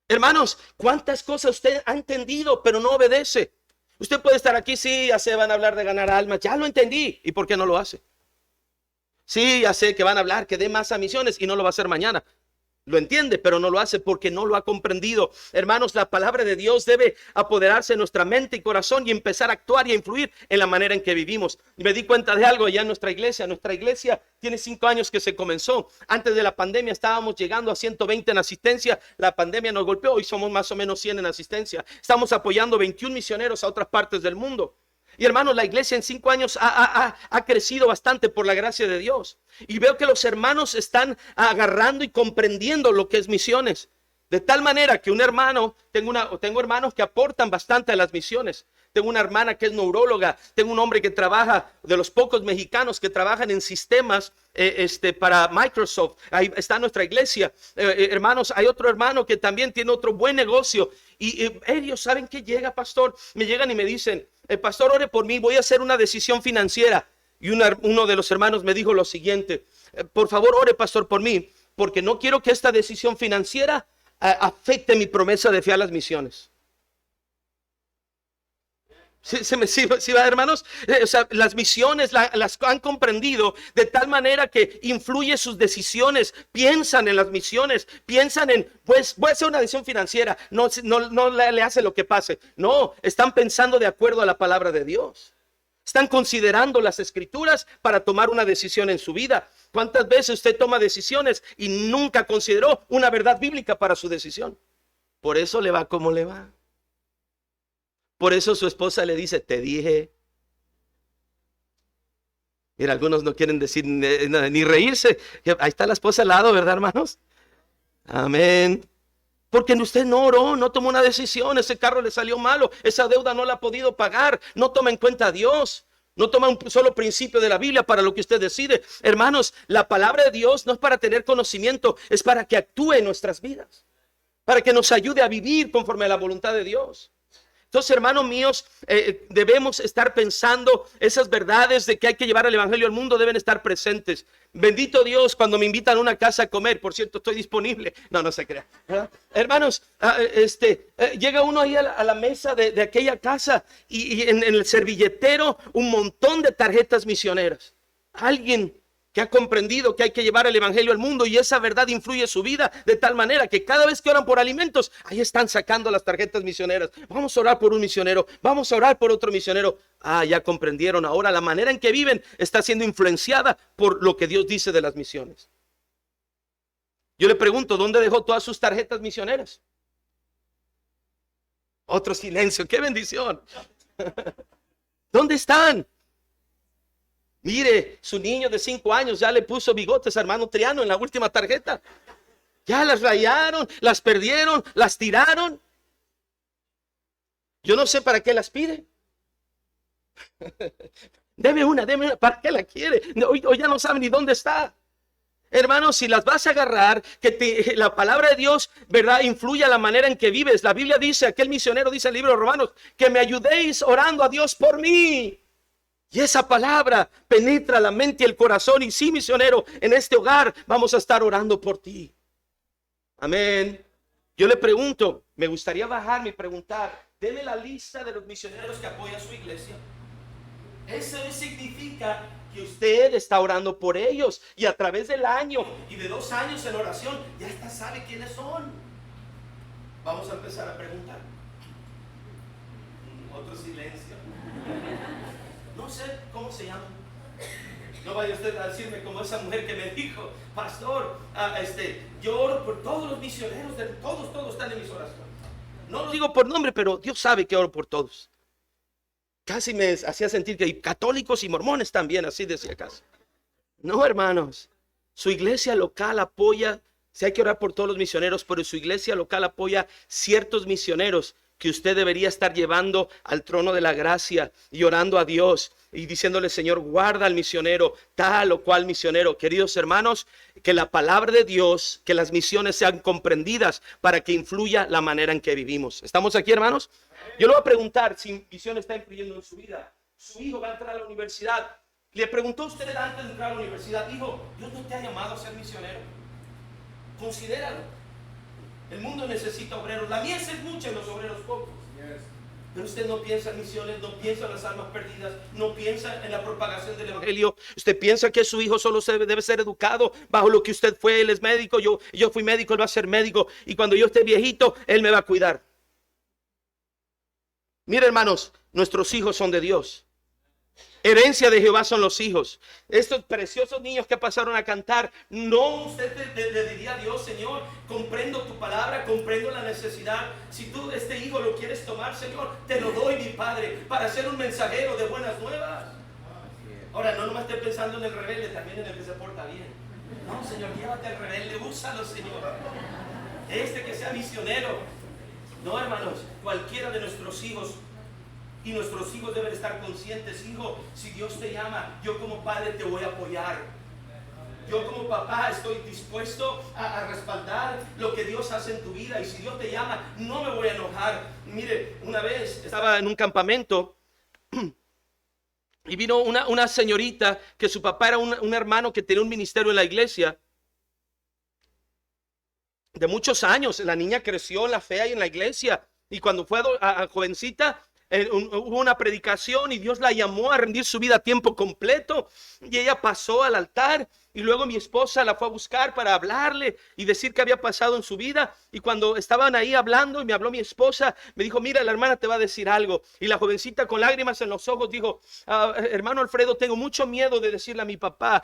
S1: Hermanos, ¿cuántas cosas usted ha entendido pero no obedece? Usted puede estar aquí, sí, ya se van a hablar de ganar almas, ya lo entendí. ¿Y por qué no lo hace? Sí, ya sé que van a hablar que dé más a misiones y no lo va a hacer mañana. Lo entiende, pero no lo hace porque no lo ha comprendido. Hermanos, la palabra de Dios debe apoderarse de nuestra mente y corazón y empezar a actuar y a influir en la manera en que vivimos. Y me di cuenta de algo allá en nuestra iglesia. Nuestra iglesia tiene 5 años que se comenzó. Antes de la pandemia estábamos llegando a 120 en asistencia. La pandemia nos golpeó. Hoy somos más o menos 100 en asistencia. Estamos apoyando 21 misioneros a otras partes del mundo. Y hermanos, la iglesia en 5 años ha crecido bastante por la gracia de Dios. Y veo que los hermanos están agarrando y comprendiendo lo que es misiones. De tal manera que un hermano, tengo hermanos que aportan bastante a las misiones. Tengo una hermana que es neuróloga. Tengo un hombre que trabaja, de los pocos mexicanos que trabajan en sistemas para Microsoft. Ahí está nuestra iglesia. Hermanos, hay otro hermano que también tiene otro buen negocio. Y ellos saben que llega, pastor. Me llegan y me dicen, pastor, ore por mí, voy a hacer una decisión financiera. Y uno de los hermanos me dijo lo siguiente, por favor, ore, pastor, por mí, porque no quiero que esta decisión financiera afecte mi promesa de fe a las misiones. ¿Sí va, hermanos? O sea, las misiones las han comprendido de tal manera que influye sus decisiones. Piensan en las misiones, piensan en, pues voy a hacer una decisión financiera. No le hace lo que pase. No, están pensando de acuerdo a la palabra de Dios. Están considerando las escrituras para tomar una decisión en su vida. ¿Cuántas veces usted toma decisiones y nunca consideró una verdad bíblica para su decisión? Por eso le va como le va. Por eso su esposa le dice, te dije. Mira, algunos no quieren decir ni reírse. Ahí está la esposa al lado, ¿verdad, hermanos? Amén. Porque usted no oró, no tomó una decisión, ese carro le salió malo, esa deuda no la ha podido pagar, no toma en cuenta a Dios, no toma un solo principio de la Biblia para lo que usted decide. Hermanos, la palabra de Dios no es para tener conocimiento, es para que actúe en nuestras vidas, para que nos ayude a vivir conforme a la voluntad de Dios. Entonces, hermanos míos, debemos estar pensando esas verdades de que hay que llevar el evangelio al mundo, deben estar presentes. Bendito Dios, cuando me invitan a una casa a comer, por cierto, estoy disponible. No se crea, ¿verdad? Hermanos, llega uno ahí a la mesa de aquella casa y en el servilletero un montón de tarjetas misioneras. Alguien que ha comprendido que hay que llevar el evangelio al mundo y esa verdad influye en su vida de tal manera que cada vez que oran por alimentos, ahí están sacando las tarjetas misioneras. Vamos a orar por un misionero, vamos a orar por otro misionero. Ya comprendieron. Ahora la manera en que viven está siendo influenciada por lo que Dios dice de las misiones. Yo le pregunto, ¿dónde dejó todas sus tarjetas misioneras? Otro silencio, qué bendición. ¿Dónde están? Mire, su niño de 5 años ya le puso bigotes a hermano Triano en la última tarjeta. Ya las rayaron, las perdieron, las tiraron. Yo no sé para qué las pide. Deme una, ¿para qué la quiere? Hoy ya no sabe ni dónde está. Hermanos, si las vas a agarrar, que la palabra de Dios, ¿verdad?, influya la manera en que vives. La Biblia dice, aquel misionero dice en el libro de Romanos, que me ayudéis orando a Dios por mí. Y esa palabra penetra la mente y el corazón. Y sí, misionero, en este hogar vamos a estar orando por ti. Amén. Yo le pregunto, me gustaría bajarme y preguntar, deme la lista de los misioneros que apoya su iglesia. Eso significa que usted está orando por ellos. Y a través del año y de 2 años en oración, ya hasta sabe quiénes son. Vamos a empezar a preguntar. Otro silencio. No sé cómo se llama. No vaya usted a decirme como esa mujer que me dijo, pastor, yo oro por todos los misioneros, todos están en mis oraciones. No lo digo por nombre, pero Dios sabe que oro por todos. Casi me hacía sentir que hay católicos y mormones también, así decía casi. No, hermanos, su iglesia local apoya, si hay que orar por todos los misioneros, pero su iglesia local apoya ciertos misioneros que usted debería estar llevando al trono de la gracia y orando a Dios y diciéndole, Señor, guarda al misionero, tal o cual misionero. Queridos hermanos, que la palabra de Dios, que las misiones sean comprendidas para que influya la manera en que vivimos. ¿Estamos aquí, hermanos? Yo le voy a preguntar si misión está influyendo en su vida. Su hijo va a entrar a la universidad. Le preguntó a usted antes de entrar a la universidad, hijo, ¿Dios no te ha llamado a ser misionero? Considéralo. El mundo necesita obreros. La mies es mucha y los obreros pocos. Pero usted no piensa en misiones, no piensa en las almas perdidas, no piensa en la propagación del evangelio. Usted piensa que su hijo solo debe ser educado bajo lo que usted fue. Él es médico, yo fui médico, él va a ser médico. Y cuando yo esté viejito, él me va a cuidar. Mire, hermanos, nuestros hijos son de Dios. Herencia de Jehová son los hijos. Estos preciosos niños que pasaron a cantar, no usted le diría a Dios: Señor, comprendo tu palabra, comprendo la necesidad. Si tú este hijo lo quieres tomar, Señor, te lo doy, mi Padre, para ser un mensajero de buenas nuevas. Ahora, no nomás esté pensando en el rebelde, también en el que se porta bien. No, Señor, llévate al rebelde, úsalo, Señor. Que sea misionero. No, hermanos, cualquiera de nuestros hijos. Y nuestros hijos deben estar conscientes: hijo, si Dios te llama, yo como padre te voy a apoyar. Yo como papá estoy dispuesto a respaldar lo que Dios hace en tu vida. Y si Dios te llama, no me voy a enojar. Mire, una vez estaba en un campamento y vino una señorita que su papá era un hermano que tenía un ministerio en la iglesia de muchos años. La niña creció en la fe y en la iglesia. Y cuando fue a jovencita, hubo una predicación y Dios la llamó a rendir su vida a tiempo completo, y ella pasó al altar, y luego mi esposa la fue a buscar para hablarle y decir qué había pasado en su vida. Y cuando estaban ahí hablando y me habló mi esposa, me dijo: mira, la hermana te va a decir algo. Y la jovencita, con lágrimas en los ojos, dijo: hermano Alfredo, tengo mucho miedo de decirle a mi papá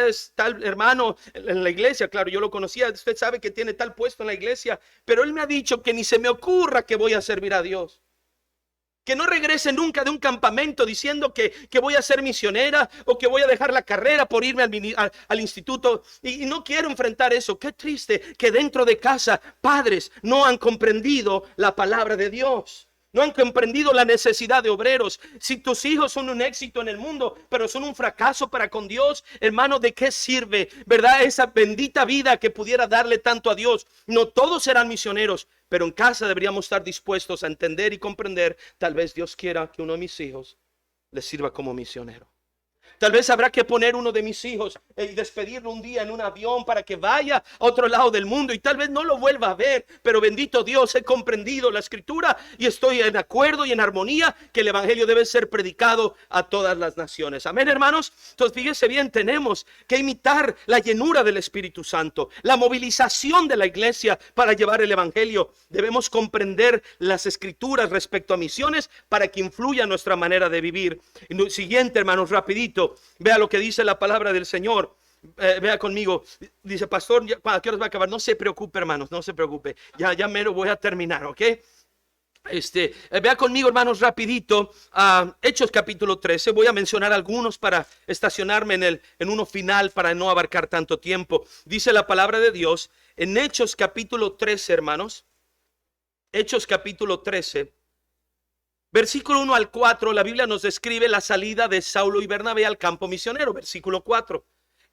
S1: es tal hermano en la iglesia. Claro, yo lo conocía, usted sabe que tiene tal puesto en la iglesia, pero él me ha dicho que ni se me ocurra que voy a servir a Dios. Que no regrese nunca de un campamento diciendo que voy a ser misionera o que voy a dejar la carrera por irme al instituto. Y no quiero enfrentar eso. Qué triste que dentro de casa padres no han comprendido la palabra de Dios. No han comprendido la necesidad de obreros. Si tus hijos son un éxito en el mundo, pero son un fracaso para con Dios, hermano, ¿de qué sirve, verdad, esa bendita vida que pudiera darle tanto a Dios? No todos serán misioneros, pero en casa deberíamos estar dispuestos a entender y comprender: tal vez Dios quiera que uno de mis hijos le sirva como misionero. Tal vez habrá que poner uno de mis hijos y despedirlo un día en un avión para que vaya a otro lado del mundo, y tal vez no lo vuelva a ver, pero bendito Dios, he comprendido la escritura y estoy en acuerdo y en armonía que el evangelio debe ser predicado a todas las naciones. Amén, hermanos. Entonces, fíjese bien, tenemos que imitar la llenura del Espíritu Santo, la movilización de la iglesia para llevar el evangelio. Debemos comprender las escrituras respecto a misiones para que influya nuestra manera de vivir. Siguiente, hermanos, rapidito. Vea lo que dice la palabra del Señor. Vea conmigo. Dice: pastor, ¿a qué horas va a acabar? No se preocupe, hermanos, no se preocupe. Ya me lo voy a terminar, ¿ok? Vea conmigo, hermanos, rapidito, Hechos capítulo 13. Voy a mencionar algunos para estacionarme en uno final, para no abarcar tanto tiempo. Dice la palabra de Dios en Hechos capítulo 13, hermanos. Hechos capítulo 13. Versículo 1 al 4, la Biblia nos describe la salida de Saulo y Bernabé al campo misionero. Versículo 4.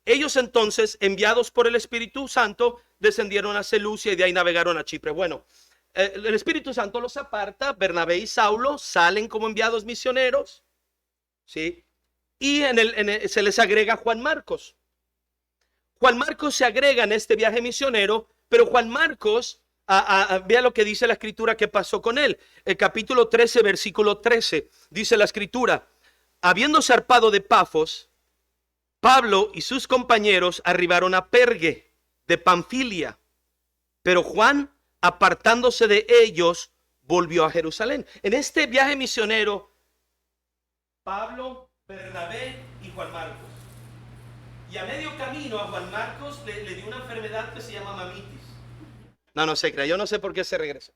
S1: Ellos entonces, enviados por el Espíritu Santo, descendieron a Seleucia y de ahí navegaron a Chipre. Bueno, el Espíritu Santo los aparta. Bernabé y Saulo salen como enviados misioneros, ¿sí? Y se les agrega Juan Marcos. Juan Marcos se agrega en este viaje misionero, pero Juan Marcos... vea lo que dice la escritura que pasó con él. El capítulo 13, versículo 13, dice la escritura: habiendo zarpado de Pafos, Pablo y sus compañeros arribaron a Pergue de Panfilia, pero Juan, apartándose de ellos, volvió a Jerusalén. En este viaje misionero, Pablo, Bernabé y Juan Marcos. Y a medio camino a Juan Marcos le dio una enfermedad que se llama mamitis. No se crea, yo no sé por qué se regresa.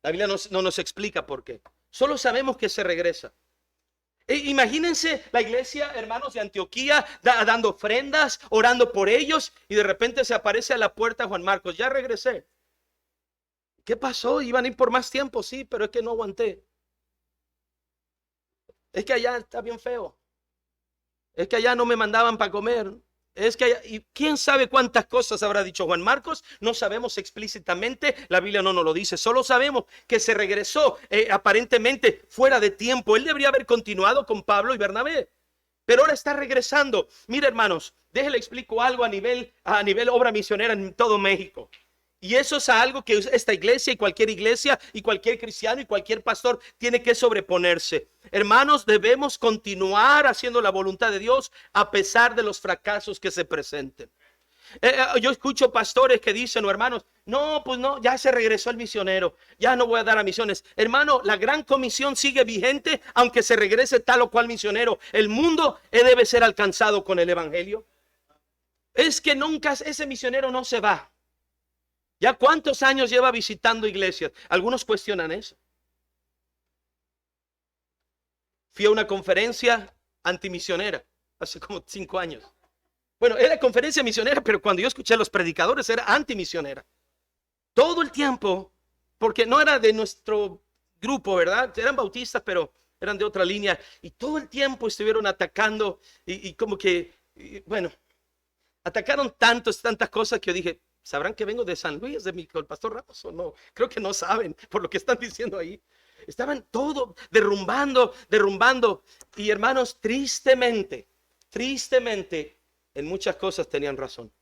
S1: La Biblia no nos explica por qué. Solo sabemos que se regresa. Imagínense la iglesia, hermanos, de Antioquía, dando ofrendas, orando por ellos, y de repente se aparece a la puerta Juan Marcos: ya regresé. ¿Qué pasó? Iban a ir por más tiempo, sí, pero es que no aguanté. Es que allá está bien feo. Es que allá no me mandaban para comer. Es que, y quién sabe cuántas cosas habrá dicho Juan Marcos. No sabemos explícitamente, la Biblia no nos lo dice. Solo sabemos que se regresó aparentemente fuera de tiempo. Él debería haber continuado con Pablo y Bernabé, pero ahora está regresando. Mire, hermanos, déjenle explico algo a nivel obra misionera en todo México. Y eso es algo que esta iglesia y cualquier cristiano y cualquier pastor tiene que sobreponerse. Hermanos, debemos continuar haciendo la voluntad de Dios a pesar de los fracasos que se presenten. Yo escucho pastores que dicen, o hermanos, no, pues no, ya se regresó el misionero, ya no voy a dar a misiones. Hermano, la gran comisión sigue vigente aunque se regrese tal o cual misionero. El mundo debe ser alcanzado con el evangelio. Es que nunca ese misionero no se va. ¿Ya cuántos años lleva visitando iglesias? Algunos cuestionan eso. Fui a una conferencia antimisionera hace como 5 años. Bueno, era conferencia misionera, pero cuando yo escuché a los predicadores era antimisionera. Todo el tiempo, porque no era de nuestro grupo, ¿verdad? Eran bautistas, pero eran de otra línea. Y todo el tiempo estuvieron atacando y como que, bueno, atacaron tantas cosas que yo dije, ¿sabrán que vengo de San Luis, el pastor Ramos o no? Creo que no saben por lo que están diciendo ahí. Estaban todo derrumbando. Y hermanos, tristemente, en muchas cosas tenían razón.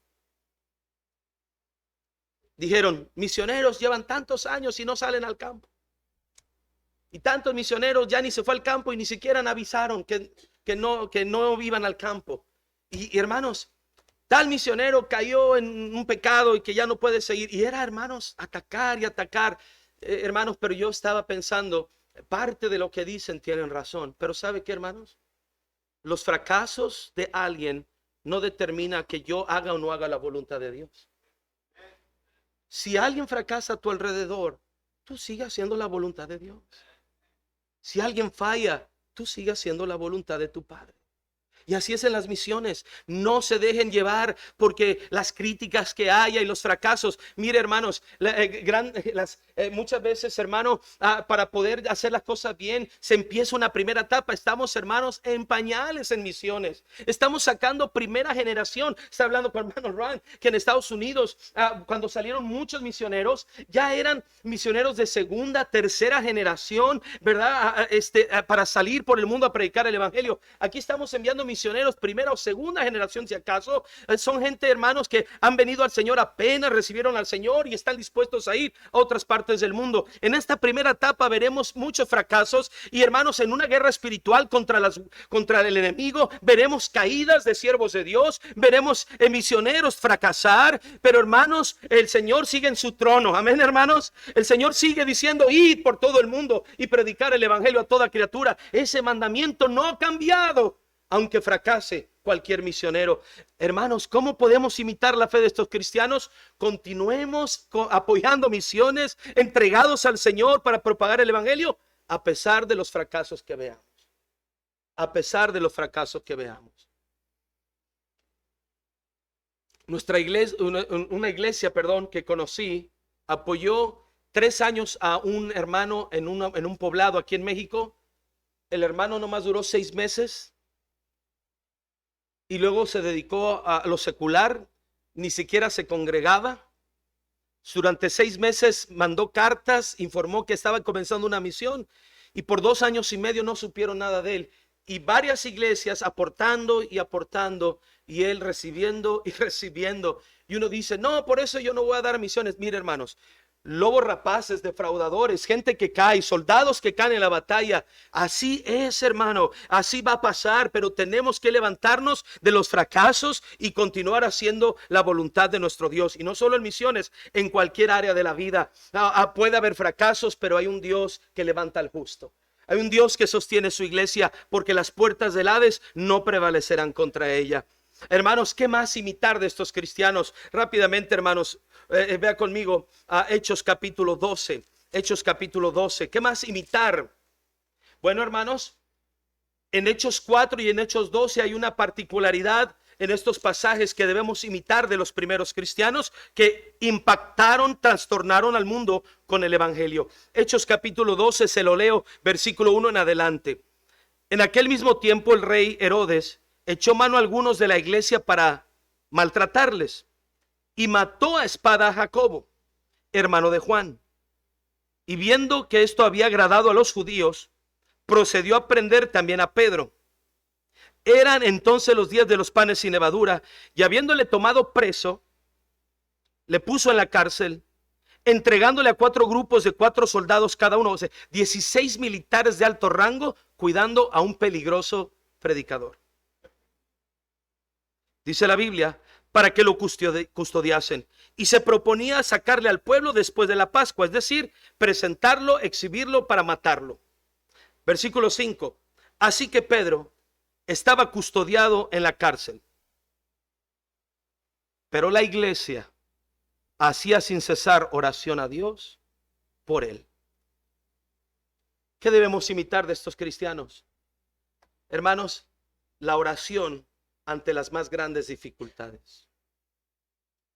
S1: Dijeron, misioneros llevan tantos años y no salen al campo. Y tantos misioneros ya ni se fue al campo y ni siquiera avisaron que no iban al campo. Y hermanos, tal misionero cayó en un pecado y que ya no puede seguir. Y era, hermanos, atacar. Hermanos, pero yo estaba pensando, parte de lo que dicen tienen razón. Pero ¿sabe qué, hermanos? Los fracasos de alguien no determina que yo haga o no haga la voluntad de Dios. Si alguien fracasa a tu alrededor, tú sigas haciendo la voluntad de Dios. Si alguien falla, tú sigas haciendo la voluntad de tu Padre. Y así es en las misiones. No se dejen llevar porque las críticas que haya y los fracasos. Mire, hermanos, muchas veces, hermano, para poder hacer las cosas bien, se empieza una primera etapa. Estamos, hermanos, en pañales en misiones. Estamos sacando primera generación. Está hablando con hermano Ron, que en Estados Unidos, cuando salieron muchos misioneros, ya eran misioneros de segunda, tercera generación, ¿verdad? Para salir por el mundo a predicar el evangelio. Aquí estamos enviando misioneros primera o segunda generación, si acaso. Son gente, hermanos, que han venido al Señor apenas, recibieron al Señor y están dispuestos a ir a otras partes del mundo. En esta primera etapa veremos muchos fracasos y, hermanos, en una guerra espiritual contra el enemigo, veremos caídas de siervos de Dios, veremos misioneros fracasar, pero, hermanos, el Señor sigue en su trono. Amén, hermanos. El Señor sigue diciendo, id por todo el mundo y predicar el evangelio a toda criatura. Ese mandamiento no ha cambiado, aunque fracase cualquier misionero. Hermanos, ¿cómo podemos imitar la fe de estos cristianos? Continuemos apoyando misiones, entregados al Señor para propagar el evangelio, a pesar de los fracasos que veamos. A pesar de los fracasos que veamos. Nuestra iglesia, una iglesia, que conocí, apoyó 3 años a un hermano en un poblado aquí en México. El hermano nomás duró 6 meses. Y luego se dedicó a lo secular, ni siquiera se congregaba. Durante 6 meses mandó cartas, informó que estaba comenzando una misión y por 2 años y medio no supieron nada de él. Y varias iglesias aportando y él recibiendo y recibiendo. Y uno dice, no, por eso yo no voy a dar misiones. Mire, hermanos, lobos rapaces, defraudadores, gente que cae, soldados que caen en la batalla. Así es, hermano, así va a pasar, pero tenemos que levantarnos de los fracasos y continuar haciendo la voluntad de nuestro Dios. Y no solo en misiones, en cualquier área de la vida. Puede haber fracasos, pero hay un Dios que levanta al justo. Hay un Dios que sostiene su iglesia, porque las puertas del Hades no prevalecerán contra ella. Hermanos, ¿qué más imitar de estos cristianos? Rápidamente, hermanos, vea conmigo a Hechos capítulo 12. Hechos capítulo 12. ¿Qué más imitar? Bueno, hermanos, en Hechos 4 y en Hechos 12 hay una particularidad en estos pasajes que debemos imitar de los primeros cristianos que impactaron, trastornaron al mundo con el evangelio. Hechos capítulo 12, se lo leo, versículo 1 en adelante. En aquel mismo tiempo el rey Herodes echó mano a algunos de la iglesia para maltratarles y mató a espada a Jacobo, hermano de Juan. Y viendo que esto había agradado a los judíos, procedió a prender también a Pedro. Eran entonces los días de los panes sin levadura, y habiéndole tomado preso, le puso en la cárcel, entregándole a 4 grupos de 4 soldados cada uno, o sea, 16 militares de alto rango cuidando a un peligroso predicador. Dice la Biblia, para que lo custodiasen. Y se proponía sacarle al pueblo después de la Pascua, es decir, presentarlo, exhibirlo para matarlo. Versículo 5. Así que Pedro estaba custodiado en la cárcel, pero la iglesia hacía sin cesar oración a Dios por él. ¿Qué debemos imitar de estos cristianos? Hermanos, la oración ante las más grandes dificultades.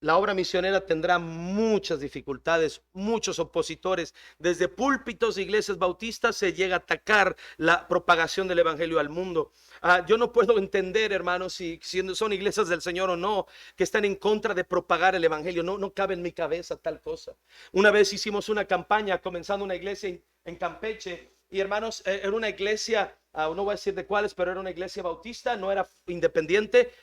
S1: La obra misionera tendrá muchas dificultades, muchos opositores. Desde púlpitos de iglesias bautistas se llega a atacar la propagación del evangelio al mundo. Yo no puedo entender, hermanos, si son iglesias del Señor o no, que están en contra de propagar el evangelio. No cabe en mi cabeza tal cosa. Una vez hicimos una campaña comenzando una iglesia en Campeche. Y hermanos, era una iglesia, no voy a decir de cuáles, pero era una iglesia bautista, no era independiente,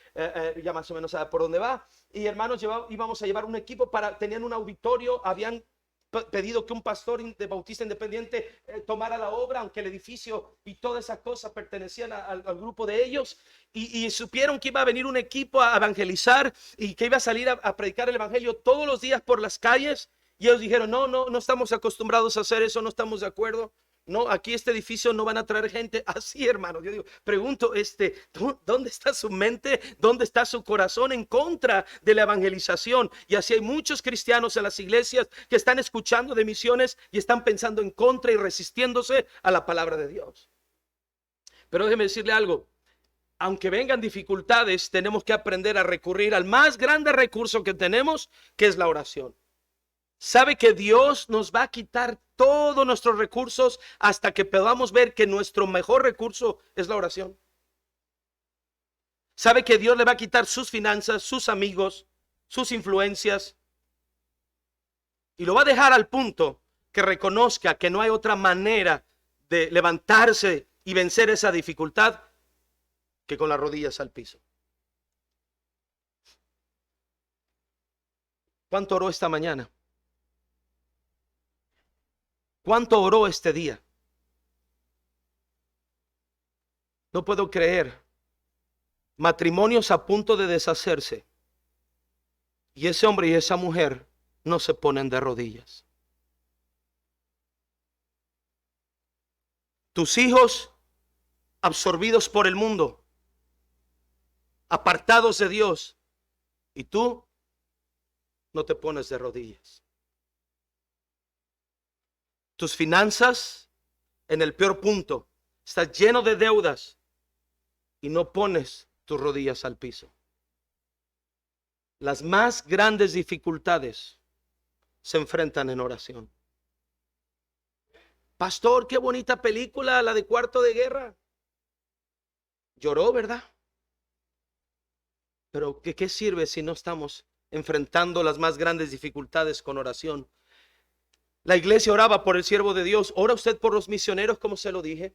S1: ya más o menos sabe por dónde va. Y hermanos, íbamos a llevar un equipo tenían un auditorio, habían pedido que un pastor de bautista independiente tomara la obra, aunque el edificio y toda esa cosa pertenecían al grupo de ellos. Y supieron que iba a venir un equipo a evangelizar y que iba a salir a predicar el evangelio todos los días por las calles. Y ellos dijeron, no estamos acostumbrados a hacer eso, no estamos de acuerdo. No, aquí este edificio no van a traer gente así, hermano. Yo digo, pregunto, ¿dónde está su mente? ¿Dónde está su corazón en contra de la evangelización? Y así hay muchos cristianos en las iglesias que están escuchando de misiones y están pensando en contra y resistiéndose a la palabra de Dios. Pero déjeme decirle algo. Aunque vengan dificultades, tenemos que aprender a recurrir al más grande recurso que tenemos, que es la oración. ¿Sabe que Dios nos va a quitar todos nuestros recursos hasta que podamos ver que nuestro mejor recurso es la oración? ¿Sabe que Dios le va a quitar sus finanzas, sus amigos, sus influencias? Y lo va a dejar al punto que reconozca que no hay otra manera de levantarse y vencer esa dificultad que con las rodillas al piso. ¿Cuánto oró esta mañana? ¿Cuánto oró este día? No puedo creer. Matrimonios a punto de deshacerse. Y ese hombre y esa mujer no se ponen de rodillas. Tus hijos absorbidos por el mundo, apartados de Dios, y tú no te pones de rodillas. Tus finanzas en el peor punto, estás lleno de deudas y no pones tus rodillas al piso. Las más grandes dificultades se enfrentan en oración. Pastor, qué bonita película, la de Cuarto de Guerra. Lloró, ¿verdad? Pero ¿qué sirve si no estamos enfrentando las más grandes dificultades con oración? La iglesia oraba por el siervo de Dios. ¿Ora usted por los misioneros, como se lo dije?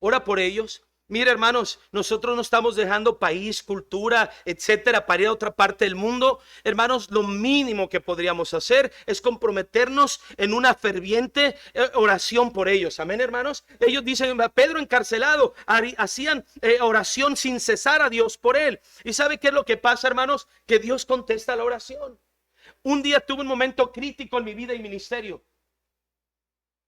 S1: ¿Ora por ellos? Mire, hermanos, nosotros no estamos dejando país, cultura, etcétera, para ir a otra parte del mundo. Hermanos, lo mínimo que podríamos hacer es comprometernos en una ferviente oración por ellos. Amén, hermanos. Ellos dicen, Pedro encarcelado, hacían oración sin cesar a Dios por él. ¿Y sabe qué es lo que pasa, hermanos? Que Dios contesta la oración. Un día tuve un momento crítico en mi vida y ministerio.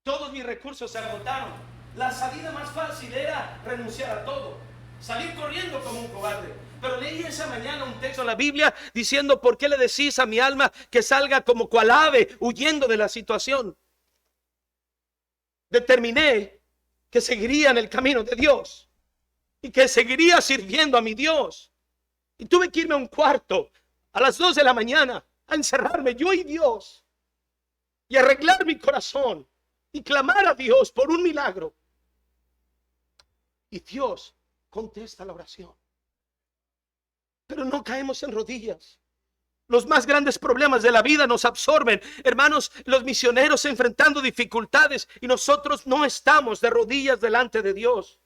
S1: Todos mis recursos se agotaron. La salida más fácil era renunciar a todo, salir corriendo como un cobarde. Pero leí esa mañana un texto en la Biblia diciendo, ¿por qué le decís a mi alma que salga como cual ave huyendo de la situación? Determiné que seguiría en el camino de Dios y que seguiría sirviendo a mi Dios. Y tuve que irme a un cuarto a las 2 de la mañana a encerrarme yo y Dios y arreglar mi corazón y clamar a Dios por un milagro. Y Dios contesta la oración. Pero no caemos en rodillas. Los más grandes problemas de la vida nos absorben. Hermanos, los misioneros enfrentando dificultades y nosotros no estamos de rodillas delante de Dios.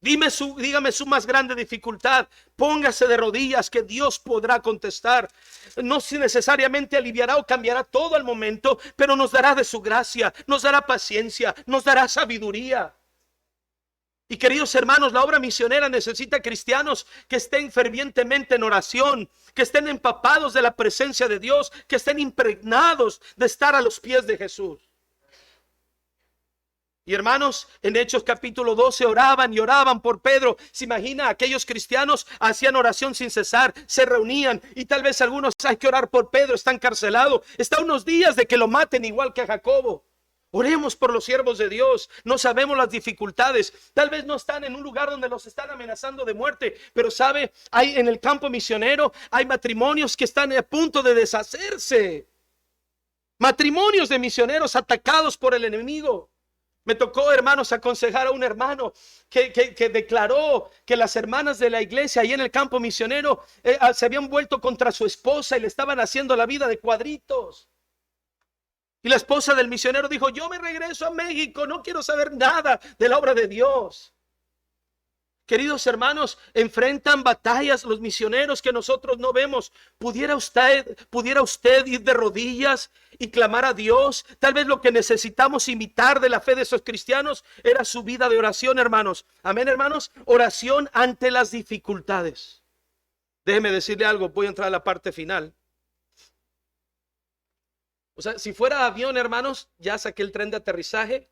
S1: Dígame su más grande dificultad. Póngase de rodillas que Dios podrá contestar. No si necesariamente aliviará o cambiará todo al momento, pero nos dará de su gracia, nos dará paciencia, nos dará sabiduría. Y queridos hermanos, la obra misionera necesita cristianos que estén fervientemente en oración, que estén empapados de la presencia de Dios, que estén impregnados de estar a los pies de Jesús. Y hermanos, en Hechos capítulo 12 oraban y oraban por Pedro. Se imagina, aquellos cristianos hacían oración sin cesar, se reunían y tal vez algunos, hay que orar por Pedro, está encarcelado, está a unos días de que lo maten igual que a Jacobo. Oremos por los siervos de Dios. No sabemos las dificultades. Tal vez no están en un lugar donde los están amenazando de muerte, pero sabe, hay en el campo misionero, hay matrimonios que están a punto de deshacerse. Matrimonios de misioneros atacados por el enemigo. Me tocó, hermanos, aconsejar a un hermano que declaró que las hermanas de la iglesia ahí en el campo misionero se habían vuelto contra su esposa y le estaban haciendo la vida de cuadritos. Y la esposa del misionero dijo: yo me regreso a México, no quiero saber nada de la obra de Dios. Queridos hermanos, enfrentan batallas los misioneros que nosotros no vemos. ¿Pudiera usted ir de rodillas y clamar a Dios? Tal vez lo que necesitamos imitar de la fe de esos cristianos era su vida de oración, hermanos. Amén, hermanos. Oración ante las dificultades. Déjeme decirle algo, voy a entrar a la parte final. O sea, si fuera avión, hermanos, ya saqué el tren de aterrizaje,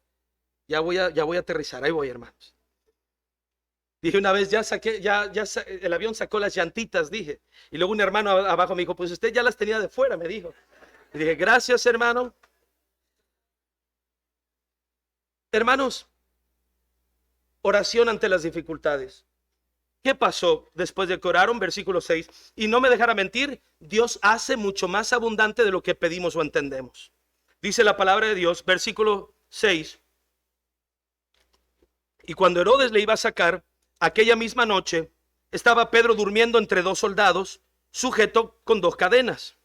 S1: ya voy a aterrizar, ahí voy, hermanos. Dije una vez, el avión sacó las llantitas, dije. Y luego un hermano abajo me dijo: pues usted ya las tenía de fuera, me dijo. Y dije: gracias, hermano. Hermanos, oración ante las dificultades. ¿Qué pasó después de que oraron? Versículo 6. Y no me dejara mentir, Dios hace mucho más abundante de lo que pedimos o entendemos. Dice la palabra de Dios, versículo 6. Y cuando Herodes le iba a sacar, aquella misma noche estaba Pedro durmiendo entre dos soldados, sujeto con dos cadenas.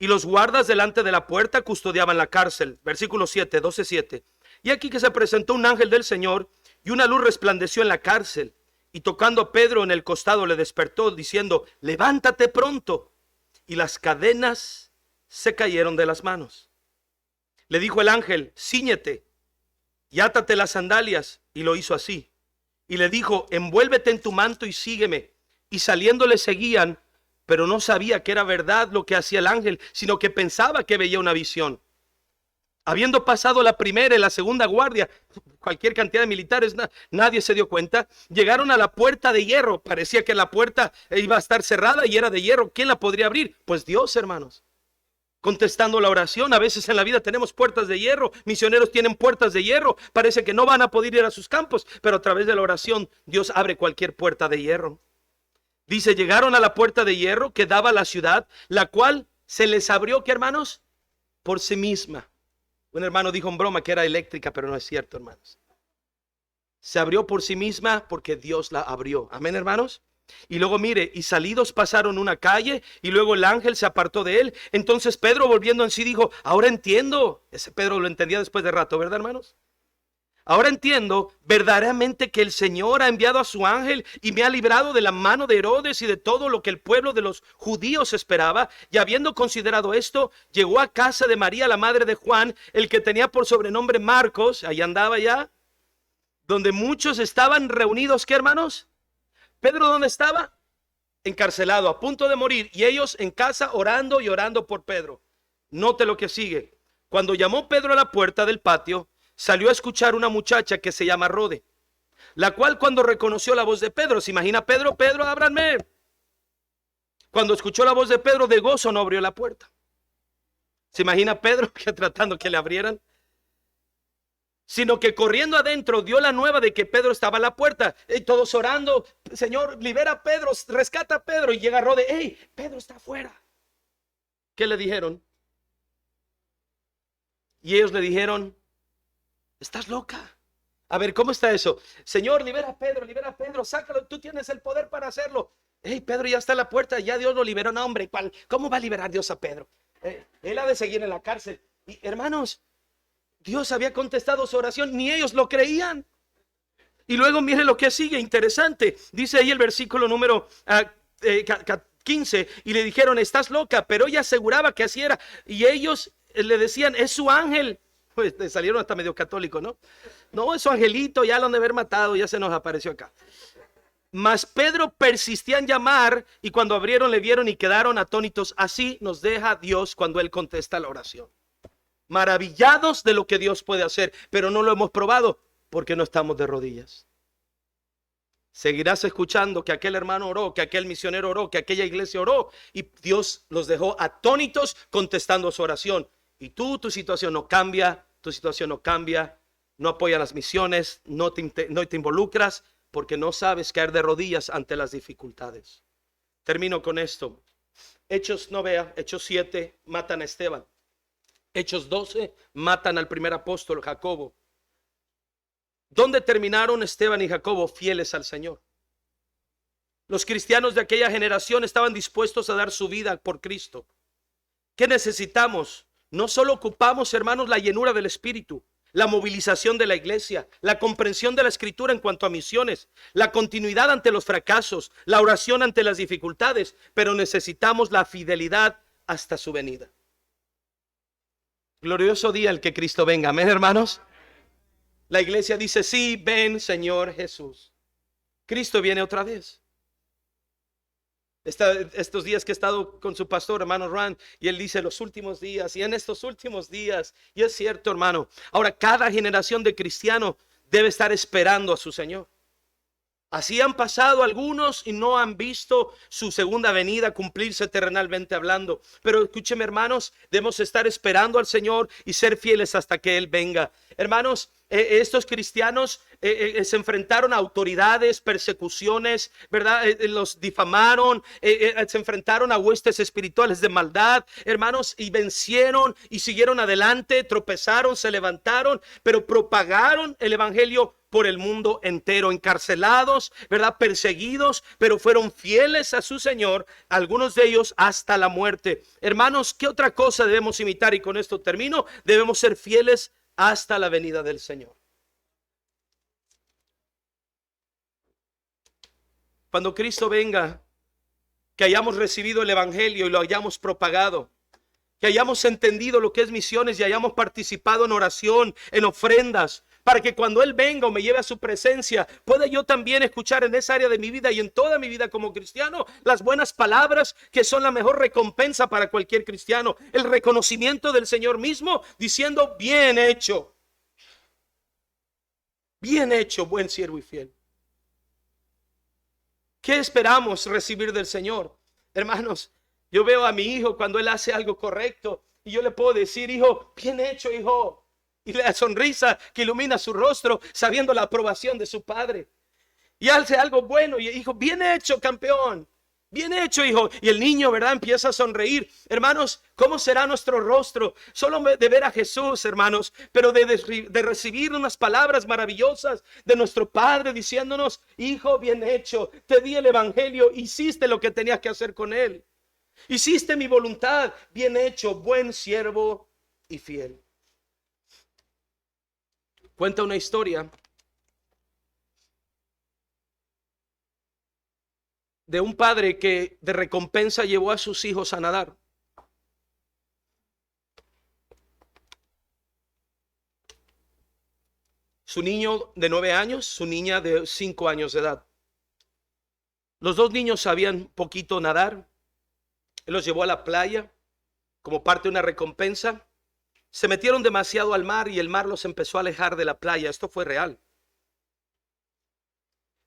S1: Y los guardas delante de la puerta custodiaban la cárcel. Versículo 7, 12:7. Y aquí que se presentó un ángel del Señor, y una luz resplandeció en la cárcel. Y tocando a Pedro en el costado le despertó, diciendo: levántate pronto. Y las cadenas se cayeron de las manos. Le dijo el ángel: cíñete y átate las sandalias. Y lo hizo así. Y le dijo: envuélvete en tu manto y sígueme. Y saliendo le seguían, pero no sabía que era verdad lo que hacía el ángel, sino que pensaba que veía una visión. Habiendo pasado la primera y la segunda guardia, cualquier cantidad de militares, nadie se dio cuenta. Llegaron a la puerta de hierro. Parecía que la puerta iba a estar cerrada y era de hierro. ¿Quién la podría abrir? Pues Dios, hermanos. Contestando la oración. A veces en la vida tenemos puertas de hierro. Misioneros tienen puertas de hierro. Parece que no van a poder ir a sus campos, pero a través de la oración Dios abre cualquier puerta de hierro. Dice: llegaron a la puerta de hierro que daba a la ciudad, la cual se les abrió, ¿qué, hermanos? Por sí misma. Un hermano dijo en broma que era eléctrica, pero no es cierto, hermanos. Se abrió por sí misma porque Dios la abrió. Amén, hermanos. Y luego mire, y salidos pasaron una calle y luego el ángel se apartó de él. Entonces Pedro, volviendo en sí, dijo: ahora entiendo. Ese Pedro lo entendía después de rato, ¿verdad, hermanos? Ahora entiendo verdaderamente que el Señor ha enviado a su ángel y me ha librado de la mano de Herodes y de todo lo que el pueblo de los judíos esperaba. Y habiendo considerado esto, llegó a casa de María, la madre de Juan, el que tenía por sobrenombre Marcos. Ahí andaba ya, donde muchos estaban reunidos. ¿Qué, hermanos? Pedro, ¿dónde estaba? Encarcelado, a punto de morir, y ellos en casa orando y orando por Pedro. Note lo que sigue. Cuando llamó Pedro a la puerta del patio, salió a escuchar una muchacha que se llama Rode, la cual, cuando reconoció la voz de Pedro, se imagina Pedro: Pedro, ábranme. Cuando escuchó la voz de Pedro, de gozo no abrió la puerta. Se imagina Pedro que tratando que le abrieran, sino que corriendo adentro dio la nueva de que Pedro estaba a la puerta. Y todos orando: Señor, libera a Pedro, rescata a Pedro. Y llega Rode: hey, Pedro está afuera. ¿Qué le dijeron? Y ellos le dijeron: estás loca. A ver, ¿cómo está eso? Señor, libera a Pedro, sácalo, tú tienes el poder para hacerlo. Hey, Pedro ya está a la puerta, ya Dios lo liberó. No, hombre, ¿cómo va a liberar Dios a Pedro? Él ha de seguir en la cárcel. Y hermanos, Dios había contestado su oración, ni ellos lo creían. Y luego mire lo que sigue, interesante. Dice ahí el versículo número 15, y le dijeron, estás loca, pero ella aseguraba que así era. Y ellos le decían, es su ángel. Pues salieron hasta medio católico, ¿no? No, es su angelito, ya lo han de haber matado, ya se nos apareció acá. Mas Pedro persistía en llamar, y cuando abrieron le vieron y quedaron atónitos. Así nos deja Dios cuando Él contesta la oración. Maravillados de lo que Dios puede hacer, pero no lo hemos probado porque no estamos de rodillas. Seguirás escuchando que aquel hermano oró, que aquel misionero oró, que aquella iglesia oró, y Dios los dejó atónitos contestando su oración. Y tu situación no cambia, tu situación no cambia, no apoya las misiones, no te involucras, porque no sabes caer de rodillas ante las dificultades. Termino con esto. Hechos, no vea, Hechos 7, matan a Esteban. Hechos 12, matan al primer apóstol, Jacobo. ¿Dónde terminaron Esteban y Jacobo? Fieles al Señor. Los cristianos de aquella generación estaban dispuestos a dar su vida por Cristo. ¿Qué necesitamos? No solo ocupamos, hermanos, la llenura del Espíritu, la movilización de la iglesia, la comprensión de la Escritura en cuanto a misiones, la continuidad ante los fracasos, la oración ante las dificultades, pero necesitamos la fidelidad hasta su venida. Glorioso día el que Cristo venga. Amén, hermanos. La iglesia dice, sí, ven Señor Jesús. Cristo viene otra vez. Estos días que he estado con su pastor, hermano Ran, y él dice los últimos días, y en estos últimos días, y es cierto, hermano. Ahora, cada generación de cristianos debe estar esperando a su Señor. Así han pasado algunos y no han visto su segunda venida cumplirse terrenalmente hablando. Pero escúcheme, hermanos, debemos estar esperando al Señor y ser fieles hasta que Él venga. Hermanos, estos cristianos se enfrentaron a autoridades, persecuciones, ¿verdad? Los difamaron, se enfrentaron a huestes espirituales de maldad, hermanos, y vencieron y siguieron adelante, tropezaron, se levantaron, pero propagaron el evangelio por el mundo entero, encarcelados, ¿verdad? Perseguidos, pero fueron fieles a su Señor, algunos de ellos hasta la muerte. Hermanos, ¿qué otra cosa debemos imitar? Y con esto termino. Debemos ser fieles hasta la venida del Señor. Cuando Cristo venga, que hayamos recibido el evangelio y lo hayamos propagado, que hayamos entendido lo que es misiones y hayamos participado en oración, en ofrendas, para que cuando Él venga o me lleve a su presencia, pueda yo también escuchar en esa área de mi vida y en toda mi vida como cristiano las buenas palabras que son la mejor recompensa para cualquier cristiano. El reconocimiento del Señor mismo diciendo, bien hecho, buen siervo y fiel. ¿Qué esperamos recibir del Señor? Hermanos, yo veo a mi hijo cuando él hace algo correcto y yo le puedo decir, hijo, bien hecho, hijo. Y la sonrisa que ilumina su rostro sabiendo la aprobación de su padre. Y hace algo bueno y hijo, bien hecho, campeón. Bien hecho, hijo. Y el niño, ¿verdad? Empieza a sonreír. Hermanos, ¿cómo será nuestro rostro? Solo de ver a Jesús, hermanos, pero de recibir unas palabras maravillosas de nuestro Padre diciéndonos, hijo, bien hecho. Te di el evangelio, hiciste lo que tenías que hacer con él. Hiciste mi voluntad, bien hecho, buen siervo y fiel. Cuenta una historia de un padre que de recompensa llevó a sus hijos a nadar. Su niño de 9 años, su niña de 5 años de edad. Los dos niños sabían poquito nadar. Él los llevó a la playa como parte de una recompensa. Se metieron demasiado al mar y el mar los empezó a alejar de la playa. Esto fue real.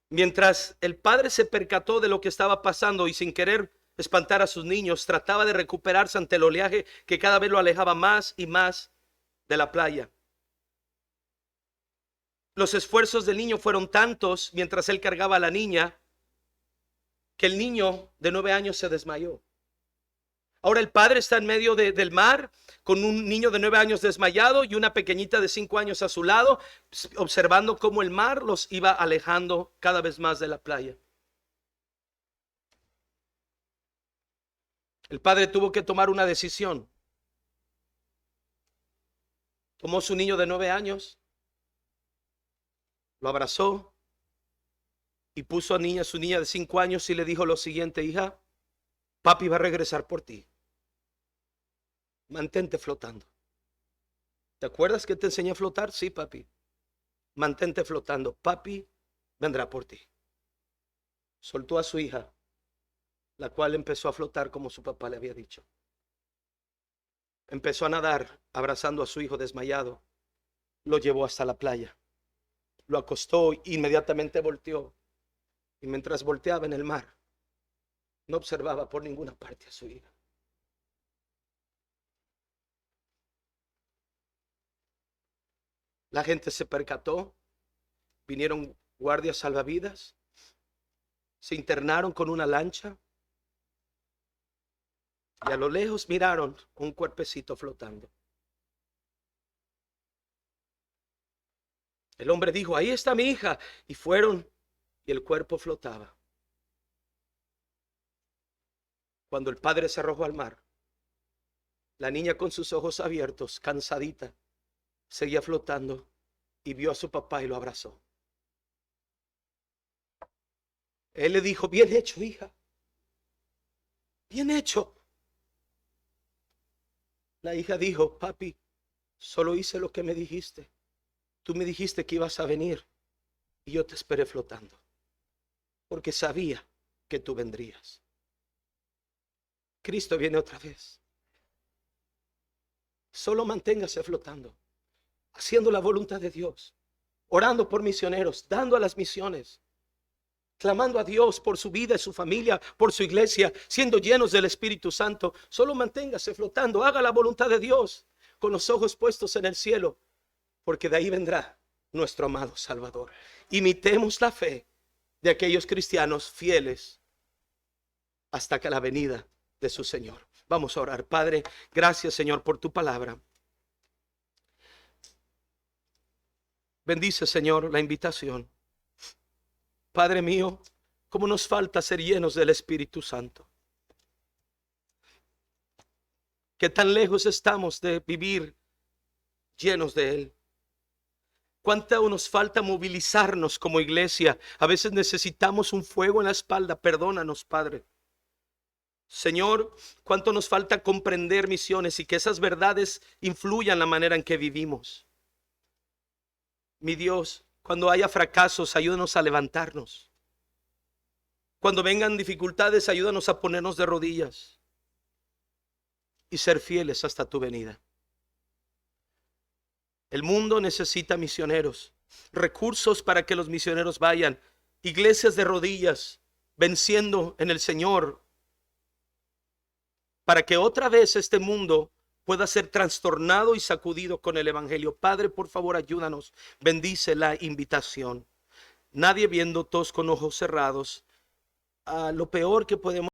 S1: Mientras el padre se percató de lo que estaba pasando y sin querer espantar a sus niños, trataba de recuperarse ante el oleaje que cada vez lo alejaba más y más de la playa. Los esfuerzos del niño fueron tantos mientras él cargaba a la niña que el niño de 9 años se desmayó. Ahora el padre está en medio del mar con un niño de 9 años desmayado y una pequeñita de 5 años a su lado, observando cómo el mar los iba alejando cada vez más de la playa. El padre tuvo que tomar una decisión. Tomó su niño de 9 años, lo abrazó y puso a su niña de 5 años y le dijo lo siguiente: hija, papi va a regresar por ti. Mantente flotando. ¿Te acuerdas que te enseñé a flotar? Sí, papi. Mantente flotando. Papi vendrá por ti. Soltó a su hija, la cual empezó a flotar como su papá le había dicho. Empezó a nadar abrazando a su hijo desmayado. Lo llevó hasta la playa. Lo acostó, inmediatamente volteó. Y mientras volteaba en el mar, no observaba por ninguna parte a su hija. La gente se percató, vinieron guardias salvavidas, se internaron con una lancha y a lo lejos miraron un cuerpecito flotando. El hombre dijo: ahí está mi hija. Y fueron y el cuerpo flotaba. Cuando el padre se arrojó al mar, la niña con sus ojos abiertos, cansadita, seguía flotando y vio a su papá y lo abrazó. Él le dijo: bien hecho, hija, bien hecho. La hija dijo: papi, solo hice lo que me dijiste. Tú me dijiste que ibas a venir y yo te esperé flotando, porque sabía que tú vendrías. Cristo viene otra vez. Solo manténgase flotando, haciendo la voluntad de Dios, orando por misioneros, dando a las misiones, clamando a Dios por su vida y su familia, por su iglesia, siendo llenos del Espíritu Santo. Solo manténgase flotando, haga la voluntad de Dios con los ojos puestos en el cielo, porque de ahí vendrá nuestro amado Salvador. Imitemos la fe de aquellos cristianos fieles hasta que la venida de su Señor. Vamos a orar. Padre, gracias, Señor, por tu palabra. Bendice, Señor, la invitación. Padre mío, cómo nos falta ser llenos del Espíritu Santo. Qué tan lejos estamos de vivir llenos de Él. Cuánto nos falta movilizarnos como iglesia. A veces necesitamos un fuego en la espalda. Perdónanos, Padre. Señor, cuánto nos falta comprender misiones y que esas verdades influyan la manera en que vivimos. Mi Dios, cuando haya fracasos, ayúdanos a levantarnos. Cuando vengan dificultades, ayúdanos a ponernos de rodillas y ser fieles hasta tu venida. El mundo necesita misioneros, recursos para que los misioneros vayan, iglesias de rodillas, venciendo en el Señor, para que otra vez este mundo pueda ser trastornado y sacudido con el Evangelio. Padre, por favor, ayúdanos. Bendice la invitación. Nadie viendo, todos con ojos cerrados. Lo peor que podemos